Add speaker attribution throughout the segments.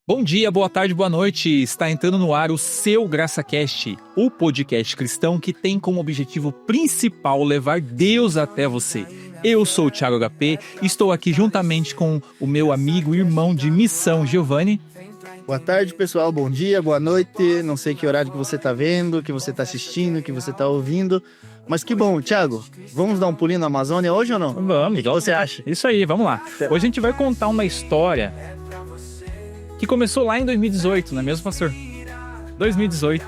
Speaker 1: Bom dia, boa tarde, boa noite. Está entrando no ar o seu GraçaCast, o podcast cristão que tem como objetivo principal levar Deus até você. Eu sou o Thiago HP e estou aqui juntamente com o meu amigo e irmão de missão, Giovanni.
Speaker 2: Boa tarde, pessoal. Bom dia, boa noite. Não sei que horário que você está vendo, que você está assistindo, que você está ouvindo. Mas que bom, Thiago. Vamos dar um pulinho na Amazônia hoje ou não?
Speaker 1: Vamos.
Speaker 2: O que você acha?
Speaker 1: Isso aí, vamos lá. Hoje a gente vai contar uma história que começou lá em 2018, não é mesmo, pastor? 2018.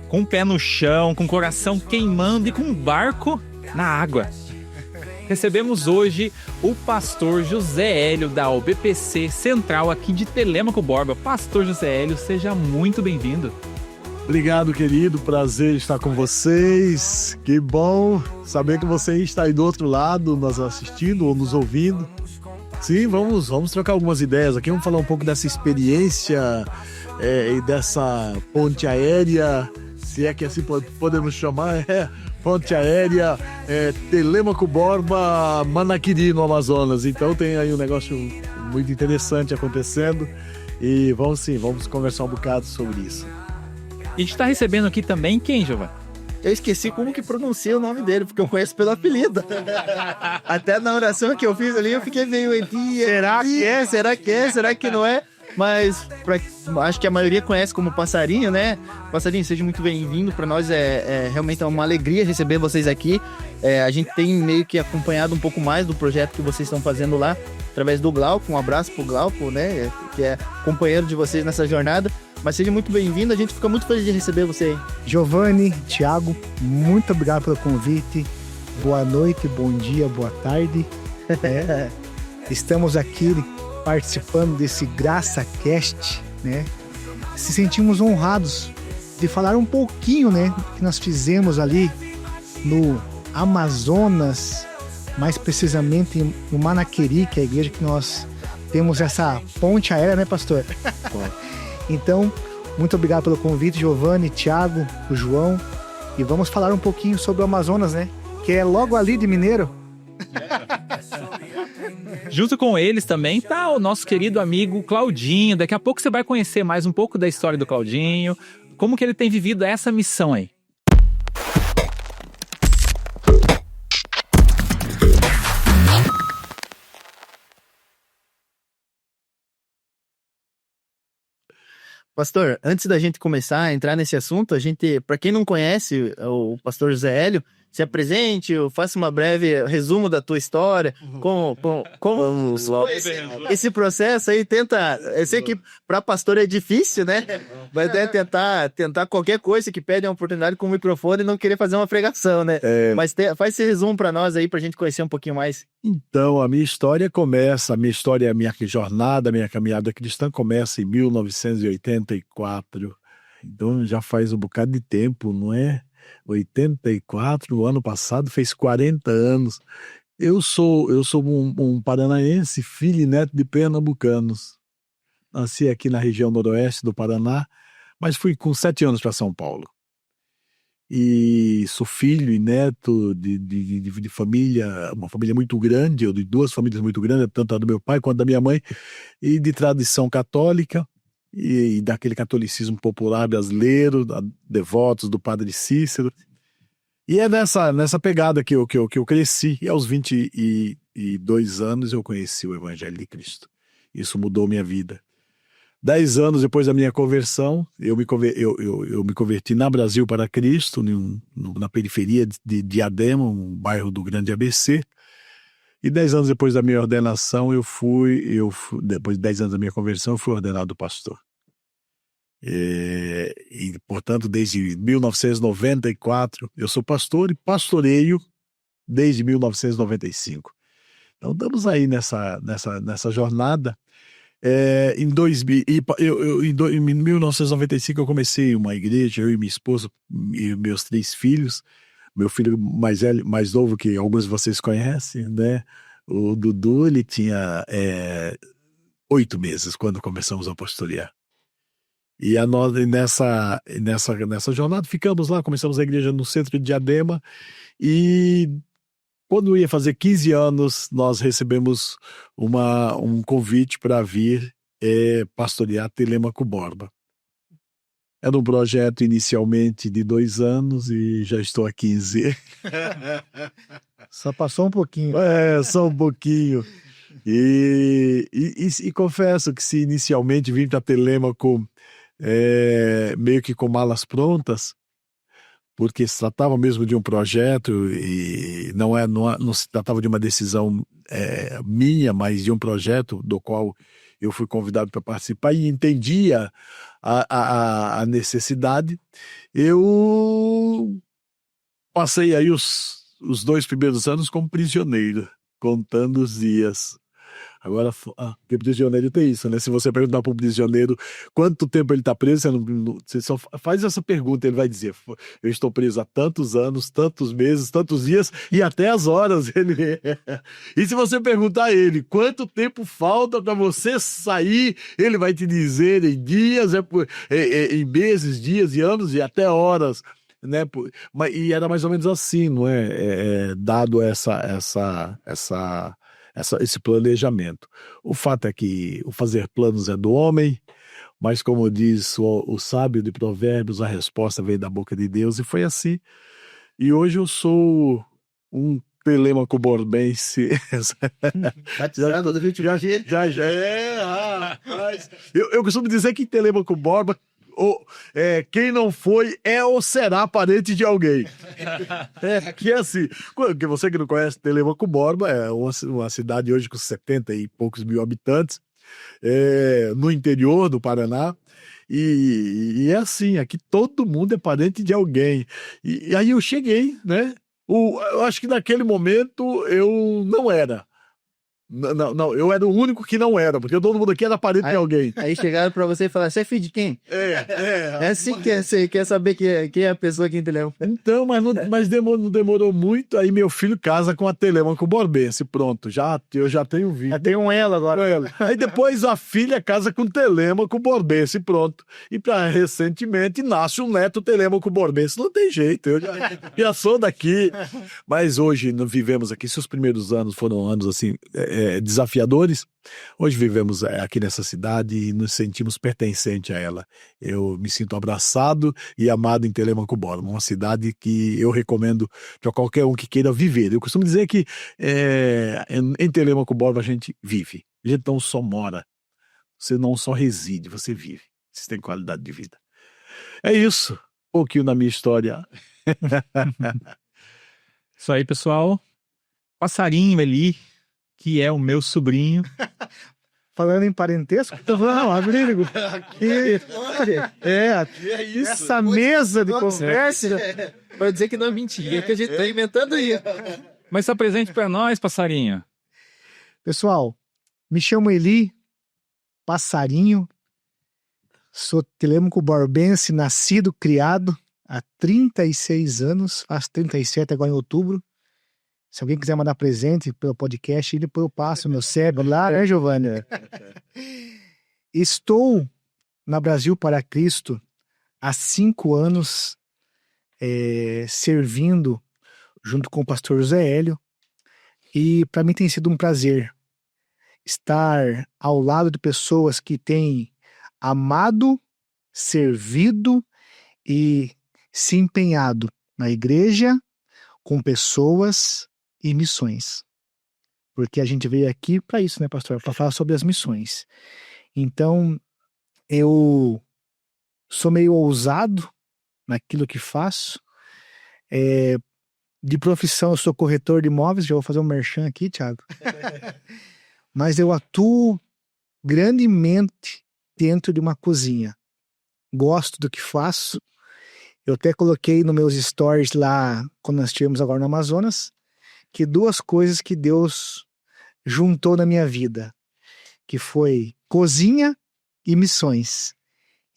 Speaker 1: Com o pé no chão, com o coração queimando e com um barco na água. Recebemos hoje o pastor José Hélio da UBPC Central aqui de Telêmaco Borba. Pastor José Hélio, seja muito bem-vindo.
Speaker 3: Obrigado, querido. Prazer estar com vocês. Que bom saber que você está aí do outro lado, nos assistindo ou nos ouvindo. Sim, vamos trocar algumas ideias aqui. Vamos falar um pouco dessa experiência e dessa ponte aérea, se é que assim podemos chamar, ponte aérea, Telêmaco Borba, Manaquiri, no Amazonas. Então tem aí um negócio muito interessante acontecendo e vamos conversar um bocado sobre isso.
Speaker 1: E a gente está recebendo aqui também quem, Giovanni?
Speaker 2: Eu esqueci como que pronuncia o nome dele, porque eu conheço pelo apelido. Até na oração que eu fiz ali, eu fiquei meio... Será que é? Será que é? Será que não é? Mas acho que a maioria conhece como Passarinho, né? Passarinho, seja muito bem-vindo. Para nós realmente uma alegria receber vocês aqui. A gente tem meio que acompanhado um pouco mais do projeto que vocês estão fazendo lá, através do Glauco. Um abraço pro Glauco, né? Que é companheiro de vocês nessa jornada. Mas seja muito bem-vindo, a gente fica muito feliz de receber você aí.
Speaker 4: Giovanni, Thiago, muito obrigado pelo convite. Boa noite, bom dia, boa tarde. Estamos aqui participando desse GraçaCast, né? Se sentimos honrados de falar um pouquinho, né, que nós fizemos ali no Amazonas, mais precisamente no Manaquiri, que é a igreja que nós temos essa ponte aérea, né, pastor? Então, muito obrigado pelo convite, Giovanni, Thiago, o João. E vamos falar um pouquinho sobre o Amazonas, né? Que é logo ali de Mineiro.
Speaker 1: Junto com eles também tá o nosso querido amigo Claudinho. Daqui a pouco você vai conhecer mais um pouco da história do Claudinho, como que ele tem vivido essa missão aí.
Speaker 2: Pastor, antes da gente começar a entrar nesse assunto, para quem não conhece o pastor José Hélio, se apresente, faça uma breve resumo da tua história, como esse processo aí, eu sei que para pastor é difícil, né? Mas é tentar qualquer coisa que pede uma oportunidade com o microfone e não querer fazer uma pregação, né? Mas faz esse resumo para nós aí, pra gente conhecer um pouquinho mais.
Speaker 3: Então, a minha jornada, a minha caminhada cristã começa em 1984. Então, já faz um bocado de tempo, não é? 84, o ano passado fez 40 anos. Eu sou um paranaense, filho e neto de pernambucanos. Nasci aqui na região noroeste do Paraná, mas fui com 7 anos para São Paulo. E sou filho e neto de família, uma família muito grande, ou de duas famílias muito grandes, tanto a do meu pai quanto da minha mãe, e de tradição católica, e daquele catolicismo popular brasileiro, devotos do Padre Cícero. E é nessa pegada que eu cresci, e aos 22 anos eu conheci o Evangelho de Cristo. Isso mudou minha vida. 10 anos depois da minha conversão, eu me converti na Brasil para Cristo, na periferia de Diadema, um bairro do Grande ABC. E 10 anos depois da minha ordenação, depois de 10 anos da minha conversão, eu fui ordenado pastor. E, portanto, desde 1994, eu sou pastor e pastoreio desde 1995. Então, estamos aí nessa jornada. Em 1995, eu comecei uma igreja, eu e minha esposa e meus 3 filhos. Meu filho mais novo, que alguns de vocês conhecem, né? O Dudu, ele tinha 8 meses quando começamos a pastorear. E nessa jornada ficamos lá, começamos a igreja no centro de Diadema, e quando ia fazer 15 anos, nós recebemos um convite para vir é pastorear Telêmaco Borba. Era um projeto inicialmente de 2 anos e já estou há 15.
Speaker 4: Só passou um pouquinho.
Speaker 3: Só um pouquinho. E confesso que se inicialmente vim para Telêmaco meio que com malas prontas, porque se tratava mesmo de um projeto e não se tratava de uma decisão minha, mas de um projeto do qual eu fui convidado para participar e entendia a necessidade. Eu passei aí os 2 primeiros anos como prisioneiro, contando os dias. Agora, porque prisioneiro tem isso, né? Se você perguntar para um prisioneiro quanto tempo ele está preso, você só faz essa pergunta, ele vai dizer: eu estou preso há tantos anos, tantos meses, tantos dias e até as horas. E se você perguntar a ele quanto tempo falta para você sair, ele vai te dizer em dias, em meses, dias e anos e até horas. Né? E era mais ou menos assim, não é? Dado esse planejamento. O fato é que o fazer planos é do homem, mas como diz o sábio de Provérbios, a resposta veio da boca de Deus, e foi assim. E hoje eu sou um Telêmaco borbense.
Speaker 2: Batizado do Rio de Janeiro.
Speaker 3: Rapaz. Eu costumo dizer que Telêmaco Borba, quem não foi ou será parente de alguém. Que é assim, porque você que não conhece, Telêmaco Borba é uma cidade hoje com 70 e poucos mil habitantes, no interior do Paraná, e é assim, aqui todo mundo é parente de alguém. E aí eu cheguei, né? Eu acho que naquele momento eu não era. Não, eu era o único que não era, porque todo mundo aqui era parente de alguém.
Speaker 2: Aí chegaram pra você e falaram: você é filho de quem? É assim que você quer saber quem é a pessoa que entendeu.
Speaker 3: Então, mas não demorou muito, aí meu filho casa com a Telêmaco borbense, pronto, eu já tenho vindo.
Speaker 4: Já tem um elo agora.
Speaker 3: Aí depois a filha casa com Telêmaco borbense, pronto. E recentemente nasce um neto Telêmaco borbense, não tem jeito, eu já sou daqui. Mas hoje não vivemos aqui, se os primeiros anos foram anos assim, desafiadores, hoje vivemos aqui nessa cidade e nos sentimos pertencentes a ela. Eu me sinto abraçado e amado em Telêmaco Borba, uma cidade que eu recomendo para qualquer um que queira viver. Eu costumo dizer que em Telêmaco Borba a gente vive, a gente não só mora, você não só reside, você vive, você tem qualidade de vida. É isso, um pouquinho da minha história.
Speaker 1: Isso aí, pessoal. Passarinho ali, que é o meu sobrinho.
Speaker 4: Falando em parentesco, amigo. Essa mesa de conversa.
Speaker 2: Pode dizer que não é mentira, que a gente tá inventando aí.
Speaker 1: Mas tá presente para nós, passarinho.
Speaker 4: Pessoal, me chamo Eli, passarinho. Sou Telêmaco borbense, nascido, criado há 36 anos, faço 37 agora em outubro. Se alguém quiser mandar presente pelo podcast, depois eu passo o meu cego lá, né, Giovanni? Estou na Brasil para Cristo há 5 anos, servindo junto com o pastor José Hélio, e para mim tem sido um prazer estar ao lado de pessoas que têm amado, servido e se empenhado na igreja, com pessoas e missões. Porque a gente veio aqui para isso, né, pastor? Para falar sobre as missões. Então, eu sou meio ousado naquilo que faço. De profissão, eu sou corretor de imóveis, já vou fazer um merchan aqui, Thiago. Mas eu atuo grandemente dentro de uma cozinha. Gosto do que faço. Eu até coloquei nos meus stories lá, quando nós estivemos agora no Amazonas, que 2 coisas que Deus juntou na minha vida, que foi cozinha e missões.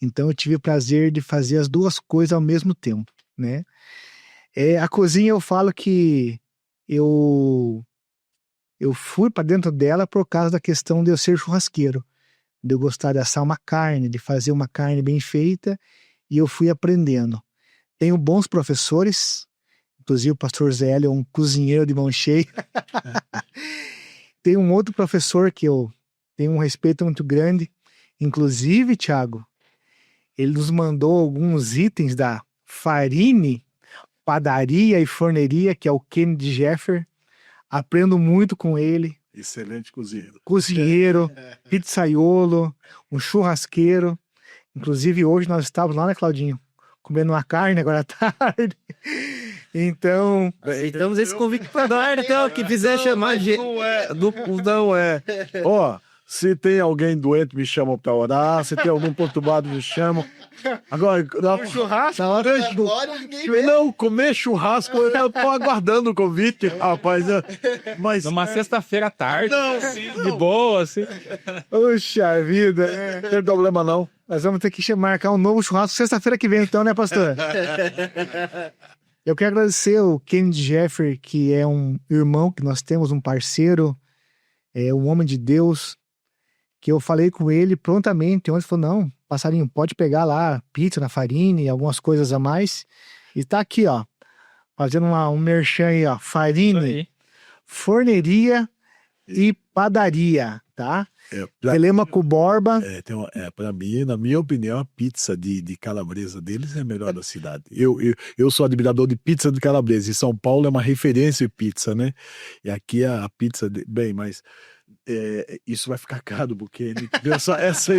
Speaker 4: Então eu tive o prazer de fazer as 2 coisas ao mesmo tempo, né? A cozinha, eu falo que eu fui para dentro dela por causa da questão de eu ser churrasqueiro, de eu gostar de assar uma carne, de fazer uma carne bem feita, e eu fui aprendendo. Tenho bons professores, inclusive o pastor Zé Hélio é um cozinheiro de mão cheia. Tem um outro professor que eu tenho um respeito muito grande, Inclusive, Thiago, ele nos mandou alguns itens da Farine, Padaria e Forneria, que é o Kennedy Jeffer. Aprendo muito com ele.
Speaker 3: Excelente cozinheiro.
Speaker 4: Cozinheiro, pizzaiolo, um churrasqueiro. Inclusive, hoje nós estávamos lá, né, Claudinho? Comendo uma carne agora à tarde. Então...
Speaker 2: Damos esse convite pra nós, então, que quiser chamar a gente.
Speaker 3: Não é. Ó, se tem alguém doente, me chamam pra orar. Se tem algum perturbado, me chamam. Agora,
Speaker 4: churrasco?
Speaker 3: na hora não, comer churrasco, eu tô aguardando o convite, rapaz. Mas
Speaker 1: Numa sexta-feira à tarde. De boa, assim.
Speaker 4: Puxa vida.
Speaker 3: não tem problema não.
Speaker 4: Nós vamos ter que marcar um novo churrasco sexta-feira que vem, então, né, pastor? Eu quero agradecer o Kennedy Jeffer, que é um irmão que nós temos, um parceiro, um homem de Deus, que eu falei com ele prontamente. Ontem ele falou, não, passarinho, pode pegar lá pizza na Farine, algumas coisas a mais. E tá aqui, ó, fazendo um merchan aí, ó,
Speaker 1: Isso
Speaker 4: Farine,
Speaker 1: aí.
Speaker 4: Forneria e Padaria, tá?
Speaker 3: Pra
Speaker 4: Telêmaco Borba.
Speaker 3: pra mim, na minha opinião, a pizza de calabresa deles é a melhor da cidade. Eu sou admirador de pizza de calabresa. E São Paulo é uma referência em pizza, né? E aqui a pizza... Bem, mas... isso vai ficar caro, porque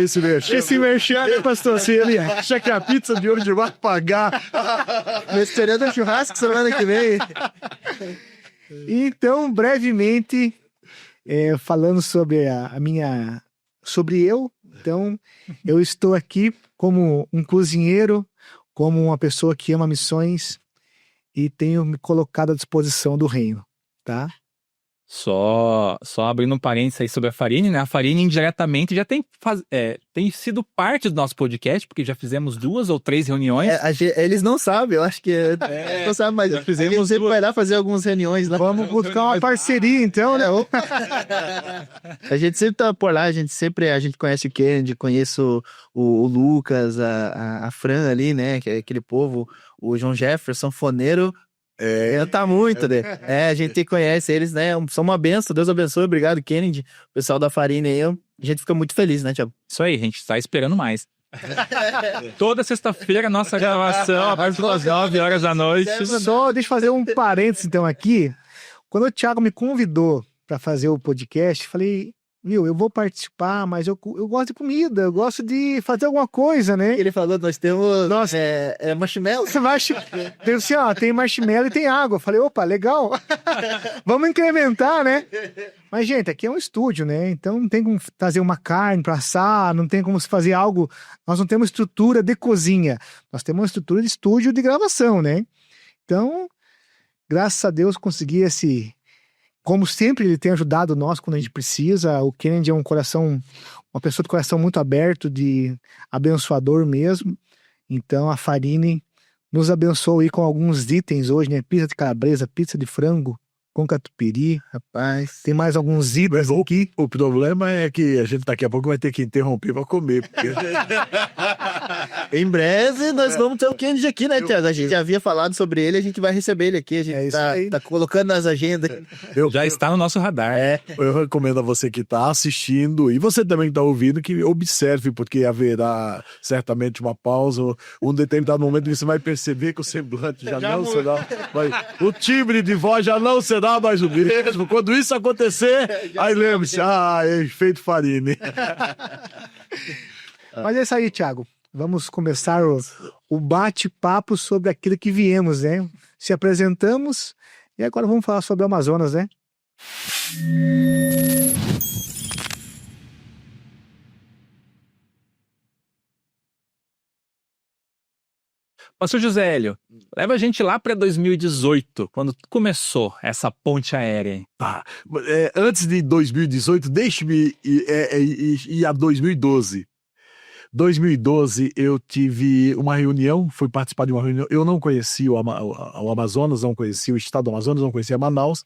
Speaker 3: esse merchan.
Speaker 4: Esse merchan, né, pastor? Se ele
Speaker 3: Acha que a pizza de hoje vai pagar?
Speaker 2: Esperando o churrasco semana que vem.
Speaker 4: Então, brevemente, falando sobre sobre eu, então, eu estou aqui como um cozinheiro, como uma pessoa que ama missões e tenho me colocado à disposição do reino, tá?
Speaker 1: Só abrindo um parênteses aí sobre a Farine, né? A Farine indiretamente já tem sido parte do nosso podcast, porque já fizemos 2 ou 3 reuniões.
Speaker 2: Eles não sabem, eu acho que não sabem, mas
Speaker 1: já fizemos
Speaker 2: a gente sempre vai lá fazer algumas reuniões lá.
Speaker 4: Vamos buscar uma parceria, então, né?
Speaker 2: A gente sempre tá por lá, a gente conhece o Kennedy, conheço o Lucas, a Fran ali, né? Que é aquele povo, o João Jefferson, foneiro. Tá muito, né? A gente conhece eles, né? São uma benção, Deus abençoe, obrigado, Kennedy. O pessoal da Farine aí, a gente fica muito feliz, né, Thiago?
Speaker 1: Isso aí, a gente tá esperando mais. Toda sexta-feira, nossa gravação, a partir das 9 horas da noite.
Speaker 4: Só deixa eu fazer um parênteses, então, aqui. Quando o Thiago me convidou para fazer o podcast, falei, eu vou participar, mas eu gosto de comida, eu gosto de fazer alguma coisa, né?
Speaker 2: Ele falou, nós temos marshmallow.
Speaker 4: Tem assim, ó, tem marshmallow e tem água. Eu falei, opa, legal. Vamos incrementar, né? Mas, gente, aqui é um estúdio, né? Então não tem como trazer uma carne para assar, não tem como se fazer algo. Nós não temos estrutura de cozinha. Nós temos uma estrutura de estúdio de gravação, né? Então, graças a Deus, consegui como sempre, ele tem ajudado nós quando a gente precisa. O Kennedy é uma pessoa de coração muito aberto, de abençoador mesmo. Então, a Farine nos abençoou aí com alguns itens hoje, né? Pizza de calabresa, pizza de frango com catupiry. Rapaz, tem mais alguns itens aqui.
Speaker 3: O problema é que a gente daqui a pouco vai ter que interromper para comer. Porque...
Speaker 2: Em breve nós vamos ter o Kennedy aqui, né, Thiago? A gente já havia falado sobre ele, a gente vai receber ele aqui. A gente tá colocando nas agendas.
Speaker 1: Já está no nosso radar.
Speaker 3: Eu recomendo a você que está assistindo e você também que está ouvindo que observe, porque haverá certamente uma pausa. Um determinado momento você vai perceber que o semblante já não será. O timbre de voz já não será mais o mesmo. Quando isso acontecer, aí lembre-se, é efeito Farine.
Speaker 4: Mas é isso aí, Thiago. Vamos começar o bate-papo sobre aquilo que viemos, né? Se apresentamos e agora vamos falar sobre o Amazonas, né?
Speaker 1: Pastor José Hélio, leva a gente lá para 2018, quando começou essa ponte aérea.
Speaker 3: Antes de 2018, deixe-me ir a 2012. 2012 eu tive uma reunião, fui participar de uma reunião, eu não conhecia o Amazonas, não conhecia o estado do Amazonas, não conhecia Manaus,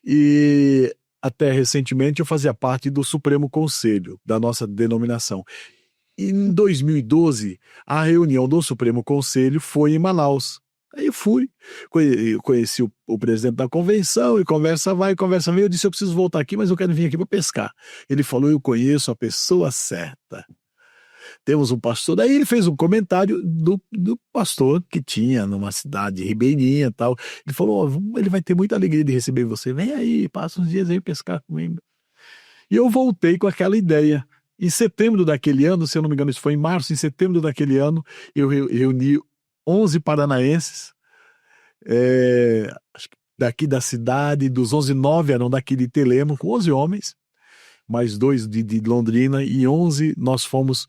Speaker 3: e até recentemente eu fazia parte do Supremo Conselho da nossa denominação. Em 2012, a reunião do Supremo Conselho foi em Manaus. Aí eu fui, conheci o presidente da convenção, e conversa vai, conversa vem. Eu disse, eu preciso voltar aqui, mas eu quero vir aqui para pescar. Ele falou, eu conheço a pessoa certa. temos um pastor. Aí ele fez um comentário do pastor que tinha numa cidade ribeirinha e tal. Ele falou, ele vai ter muita alegria de receber você. Vem aí, passa uns dias aí pescar comigo. E eu voltei com aquela ideia. Em setembro daquele ano, se eu não me engano, isso foi em março, em setembro daquele ano, eu reuni 11 paranaenses, acho que daqui da cidade, dos 11, 9 eram daqui de Telemo, com 11 homens, mais 2 de Londrina, e 11 nós fomos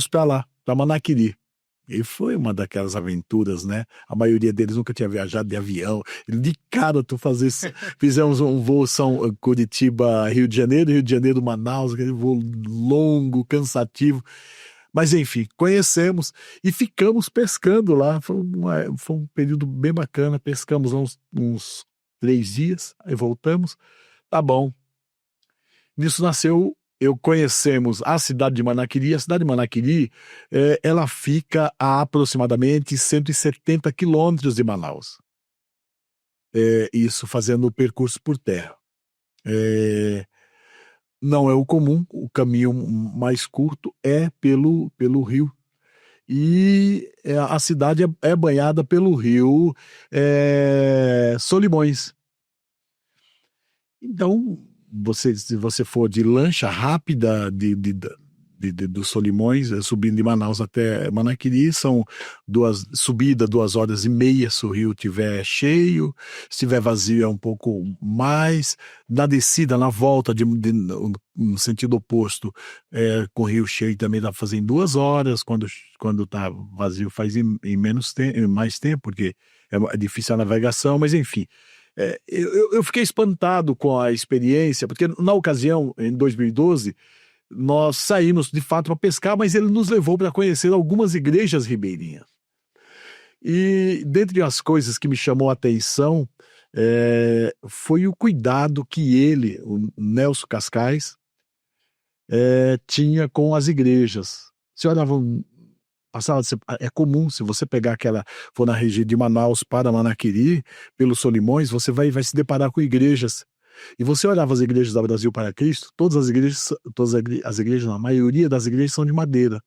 Speaker 3: para lá, para Manaquiri. E foi uma daquelas aventuras, né? A maioria deles nunca tinha viajado de avião. De cara, fizemos um voo Curitiba, Rio de Janeiro, Manaus, aquele voo longo, cansativo. Mas enfim, conhecemos e ficamos pescando lá. Foi um período bem bacana. Pescamos uns 3 dias, aí voltamos. Tá bom. Nisso conhecemos a cidade de Manaquiri. A cidade de Manaquiri, ela fica a aproximadamente 170 quilômetros de Manaus. Isso fazendo o percurso por terra. Não é o comum, o caminho mais curto é pelo rio. E a cidade é banhada pelo rio Solimões. Então, se você for de lancha rápida dos Solimões, subindo de Manaus até Manaquiri, são 2 horas e meia se o rio estiver cheio. Se estiver vazio é um pouco mais. Na descida, na volta, no sentido oposto, com o rio cheio também dá para fazer em 2 horas. Quando está vazio faz em mais tempo, porque é difícil a navegação, mas enfim. Eu fiquei espantado com a experiência, porque na ocasião, em 2012, nós saímos de fato para pescar, mas ele nos levou para conhecer algumas igrejas ribeirinhas. E dentre as coisas que me chamou a atenção foi o cuidado que ele, o Nelson Cascais, tinha com as igrejas. Você olhava, é comum, se você pegar for na região de Manaus para Manaquiri, pelos Solimões, você vai se deparar com igrejas. E você olhava as igrejas da Brasil para Cristo, todas as igrejas, a maioria das igrejas são de madeira.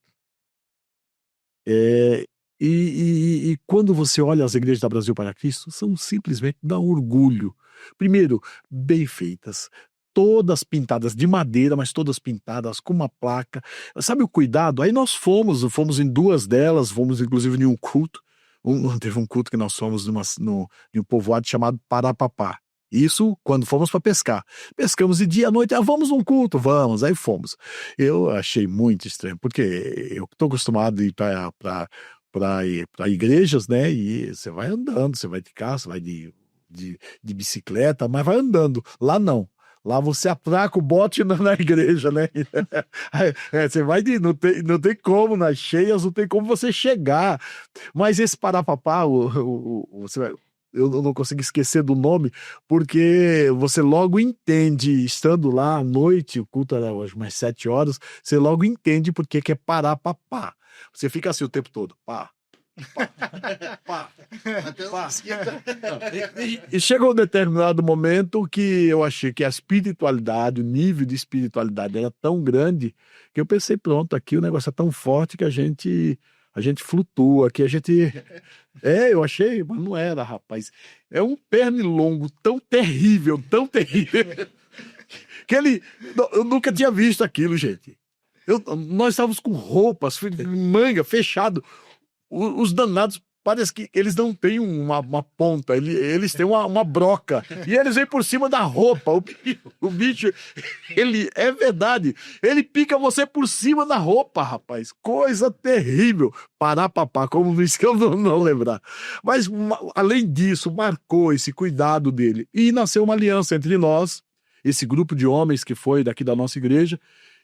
Speaker 3: E quando você olha as igrejas da Brasil para Cristo, são simplesmente dá orgulho. Primeiro, bem feitas, todas pintadas de madeira, mas todas pintadas com uma placa. Sabe o cuidado? Aí nós fomos em 2 delas, fomos inclusive em um culto. Teve um culto que nós fomos em um povoado chamado Parapapá. Isso quando fomos para pescar. Pescamos de dia à noite, vamos num culto, vamos, aí fomos. Eu achei muito estranho, porque eu estou acostumado a ir para igrejas, né? E você vai andando, você vai de carro, você vai de bicicleta, mas vai andando. Lá não. Lá você atraca o bote na igreja, né? Você vai não tem como, nas cheias, não tem como você chegar. Mas esse Parapapá, você vai. Eu não consigo esquecer do nome, porque você logo entende, estando lá à noite, o culto era hoje umas 7 horas, você logo entende por que é Parapapá. Você fica assim o tempo todo, pá, pá, pá. E chegou um determinado momento que eu achei que a espiritualidade, o nível de espiritualidade era tão grande, que eu pensei, pronto, aqui o negócio é tão forte que a gente flutua, que a gente... eu achei, mas não era, rapaz. É um pernilongo tão terrível, que eu nunca tinha visto aquilo, gente. Nós estávamos com roupas, manga, fechado. Os danados, parece que eles não têm uma ponta, eles têm uma broca. E eles vêm por cima da roupa. O bicho, é verdade, ele pica você por cima da roupa, rapaz. Coisa terrível. Parapapá, como isso que eu não lembrar. Mas, além disso, marcou esse cuidado dele. E nasceu uma aliança entre nós, esse grupo de homens que foi daqui da nossa igreja,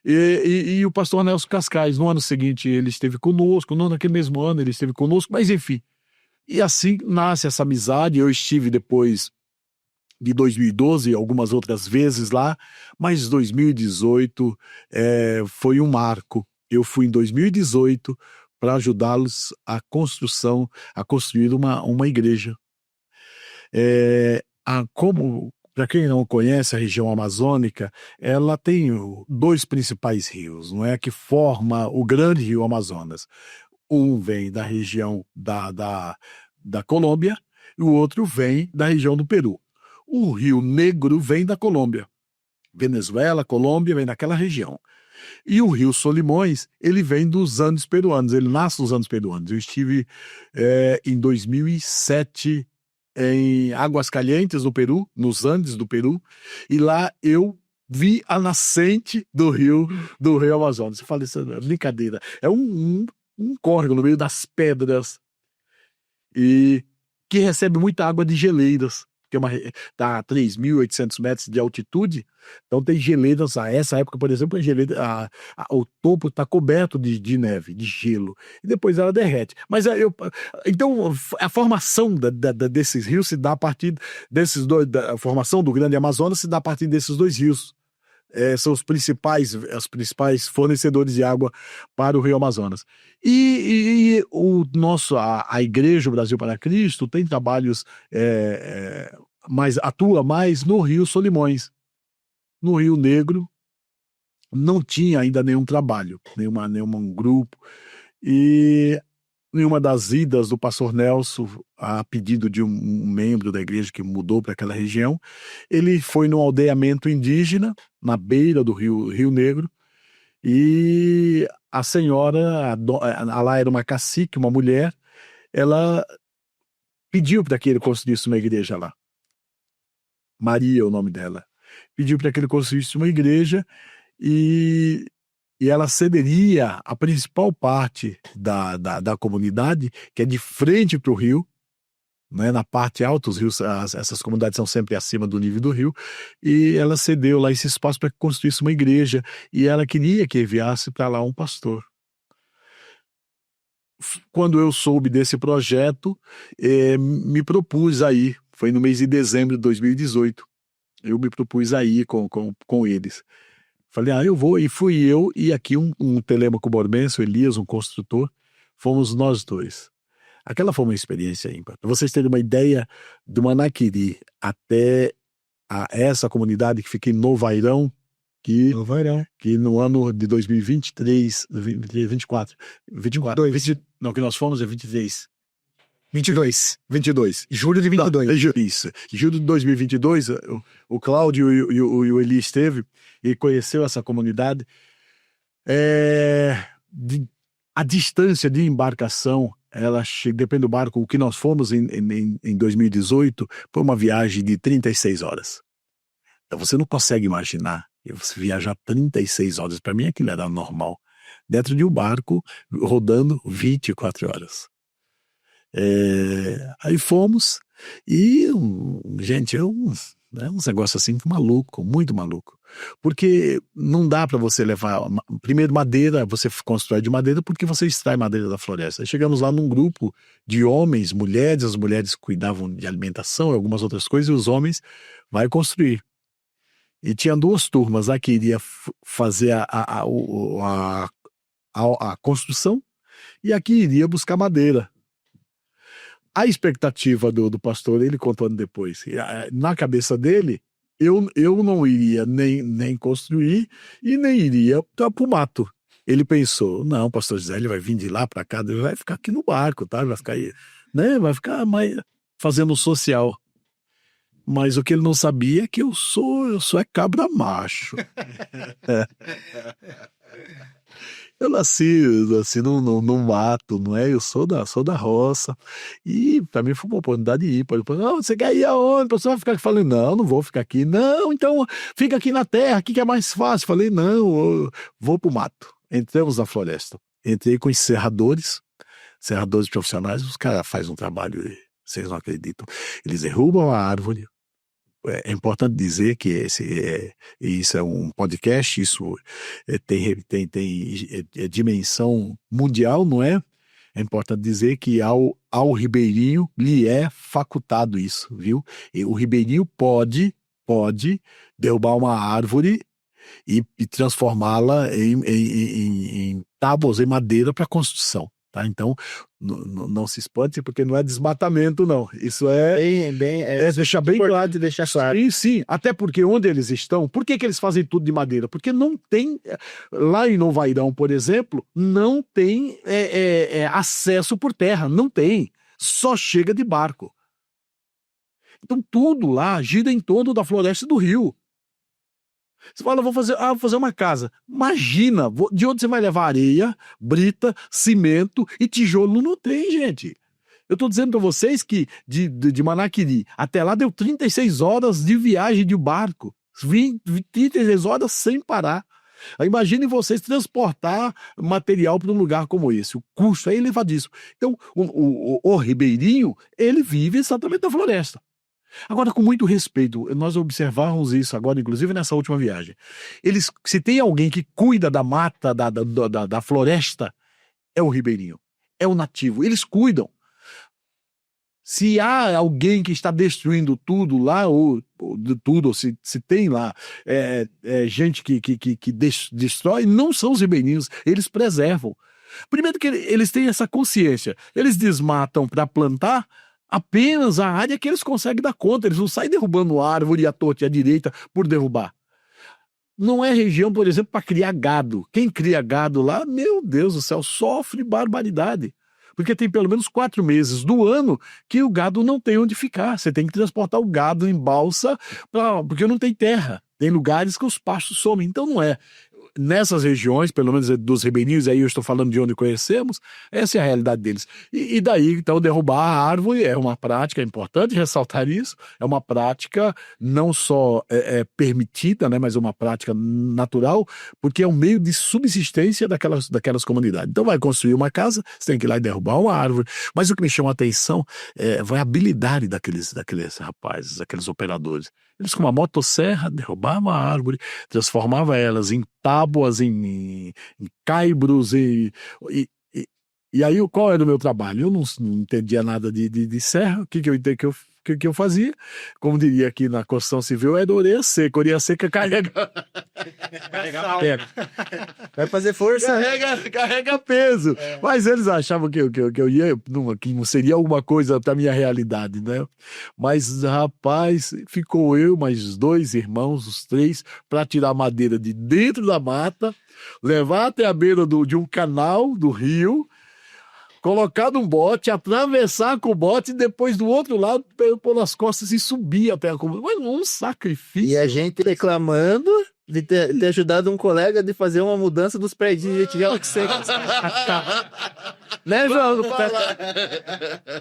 Speaker 3: e o pastor Nelson Cascais. No ano seguinte ele esteve conosco, naquele mesmo ano ele esteve conosco, mas enfim. E assim nasce essa amizade. Eu estive depois de 2012 algumas outras vezes lá, mas 2018 foi um marco. Eu fui em 2018 para ajudá-los a construir uma igreja. Para quem não conhece a região amazônica, ela tem dois principais rios, não é, que forma o grande rio Amazonas. Um vem da região da Colômbia e o outro vem da região do Peru. O Rio Negro vem da Colômbia. Venezuela, Colômbia, vem daquela região. E o Rio Solimões, ele vem dos Andes peruanos, ele nasce nos Andes peruanos. Eu estive em 2007 em Aguascalientes, no Peru, nos Andes do Peru, e lá eu vi a nascente do rio Amazonas. Você fala, isso é brincadeira. É um córrego no meio das pedras e que recebe muita água de geleiras, que está a 3.800 metros de altitude, então tem geleiras. A essa época, por exemplo, o topo está coberto de neve, de gelo, e depois ela derrete. Mas então a formação desses rios se dá a partir desses dois, a formação do Grande Amazonas se dá a partir desses dois rios. São os principais fornecedores de água para o Rio Amazonas. E a Igreja Brasil para Cristo tem trabalhos, atua mais no Rio Solimões. No Rio Negro não tinha ainda nenhum trabalho, nenhum grupo. E em uma das idas do pastor Nelson, a pedido de um membro da igreja que mudou para aquela região, ele foi num aldeamento indígena, na beira do Rio Negro, e a senhora, lá era uma cacique, uma mulher, ela pediu para que ele construísse uma igreja lá. Maria é o nome dela. Pediu para que ele construísse uma igreja e ela cederia a principal parte da comunidade, que é de frente para o rio, né, na parte alta. Os rios, essas comunidades são sempre acima do nível do rio, e ela cedeu lá esse espaço para que construísse uma igreja, e ela queria que enviasse para lá um pastor. Quando eu soube desse projeto, me propus a ir. Foi no mês de dezembro de 2018. Eu me propus a ir com eles. Falei, eu vou, e fui eu e aqui um telêmaco borbense, o Elias, um construtor, fomos nós dois. Aquela foi uma experiência ímpar. Para vocês terem uma ideia, do Manaquiri até essa comunidade que fica em Novairão, que no ano de 2023, 24, não, que nós fomos é 23. 22. Julho de 22. Isso. Julho de 2022, o Cláudio e o Eli esteve e conheceu essa comunidade. A distância de embarcação, depende do barco. O que nós fomos em 2018 foi uma viagem de 36 horas. Então você não consegue imaginar você viajar 36 horas. Para mim aquilo era normal. Dentro de um barco, rodando 24 horas. Aí fomos e, gente, um negócio assim maluco, muito maluco, porque não dá para você levar primeiro madeira, você constrói de madeira porque você extrai madeira da floresta. Aí chegamos lá num grupo de homens, mulheres, as mulheres cuidavam de alimentação e algumas outras coisas, e os homens vai construir. E tinha duas turmas, a que iria fazer a construção e a que iria buscar madeira. A expectativa do pastor, ele contando depois, na cabeça dele, eu não iria nem construir e nem iria para o mato. Ele pensou, não, o pastor José, ele vai vir de lá para cá, ele vai ficar aqui no barco, tá? Vai ficar aí, né? Vai ficar mais fazendo social. Mas o que ele não sabia é que eu sou cabra macho. Eu nasci no mato, não é? Eu sou da roça. E para mim foi uma oportunidade de ir. Você quer ir aonde? Você vai ficar aqui? Falei, não vou ficar aqui. Não, então fica aqui na terra, aqui que é mais fácil. Falei, não, eu vou pro mato. Entramos na floresta. Entrei com os serradores profissionais. Os caras fazem um trabalho, vocês não acreditam. Eles derrubam a árvore. É importante dizer que isso é um podcast, isso tem dimensão mundial, não é? É importante dizer que ao ribeirinho lhe é facultado isso, viu? E o ribeirinho pode derrubar uma árvore e transformá-la em tábuas, em madeira para construção. Tá? Então, não se espante, porque não é desmatamento, não. Isso é deixar bem claro.
Speaker 2: De deixar claro.
Speaker 3: Sim. Até porque onde eles estão, por que eles fazem tudo de madeira? Porque não tem, lá em Novairão, por exemplo, não tem acesso por terra, não tem. Só chega de barco. Então tudo lá gira em torno da floresta do rio. Você fala, vou fazer uma casa. Imagina, de onde você vai levar areia, brita, cimento e tijolo? Não tem, gente. Eu estou dizendo para vocês que de Manaquiri até lá deu 36 horas de viagem de barco. 36 horas sem parar. Imaginem vocês transportar material para um lugar como esse. O custo é elevadíssimo. Então, o ribeirinho, ele vive exatamente na floresta. Agora, com muito respeito, nós observamos isso agora, inclusive nessa última viagem. Se tem alguém que cuida da mata, da floresta, é o ribeirinho, é o nativo. Eles cuidam. Se há alguém que está destruindo tudo lá, ou se tem lá gente que destrói, não são os ribeirinhos, eles preservam. Primeiro que eles têm essa consciência. Eles desmatam para plantar apenas a área que eles conseguem dar conta. Eles não saem derrubando árvore à torta e à direita por derrubar. Não é região, por exemplo, para criar gado. Quem cria gado lá, meu Deus do céu, sofre barbaridade. Porque tem pelo menos 4 meses do ano que o gado não tem onde ficar. Você tem que transportar o gado em balsa, porque não tem terra. Tem lugares que os pastos somem. Então não é. Nessas regiões, pelo menos dos ribeirinhos, aí eu estou falando de onde conhecemos, essa é a realidade deles. E daí, então, derrubar a árvore é uma prática, é importante ressaltar isso, é uma prática não só permitida, né, mas uma prática natural, porque é um meio de subsistência daquelas comunidades. Então vai construir uma casa, você tem que ir lá e derrubar uma árvore, mas o que me chama a atenção foi a habilidade daqueles rapazes, aqueles operadores. Eles com uma motosserra derrubavam a árvore, transformavam elas em tábuas, em caibros, e aí qual era o meu trabalho? Eu não entendia nada de serra. O que eu fazia? Como diria aqui na construção civil, era orelha seca carrega.
Speaker 2: Vai fazer força.
Speaker 3: Carrega peso. Mas eles achavam que eu ia, que não seria alguma coisa da minha realidade, né? Mas, rapaz, ficou eu, mais 2 irmãos, os 3, para tirar madeira de dentro da mata, levar até a beira de um canal do rio, colocar num bote, atravessar com o bote e depois do outro lado pôr nas costas e subir até a comunidade. Mas um sacrifício.
Speaker 2: E a gente reclamando de ter ajudado um colega de fazer uma mudança dos prédios de tijolo seco. Né, João?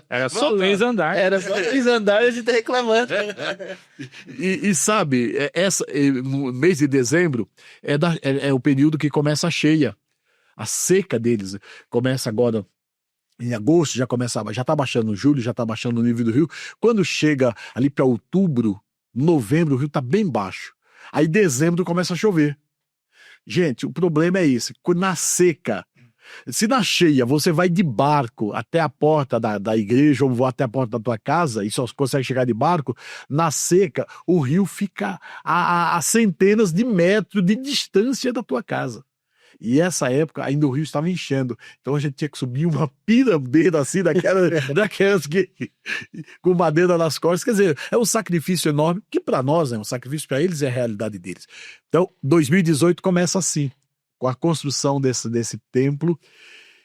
Speaker 1: Era só 3 andares.
Speaker 2: Era só 3 andares e a gente reclamando.
Speaker 3: E sabe, no mês de dezembro é o período que começa a cheia. A seca deles começa agora. Em agosto já está baixando, em julho já está baixando o nível do rio. Quando chega ali para outubro, novembro, o rio está bem baixo. Aí dezembro começa a chover. Gente, o problema é esse. Na seca, se na cheia você vai de barco até a porta da igreja ou até a porta da tua casa e só consegue chegar de barco, na seca o rio fica a centenas de metros de distância da tua casa. E essa época ainda o rio estava enchendo. Então a gente tinha que subir uma pirambeira assim, daquelas que com madeira nas costas. Quer dizer, é um sacrifício enorme, que para nós é um sacrifício, para eles é a realidade deles. Então, 2018 começa assim, com a construção desse templo.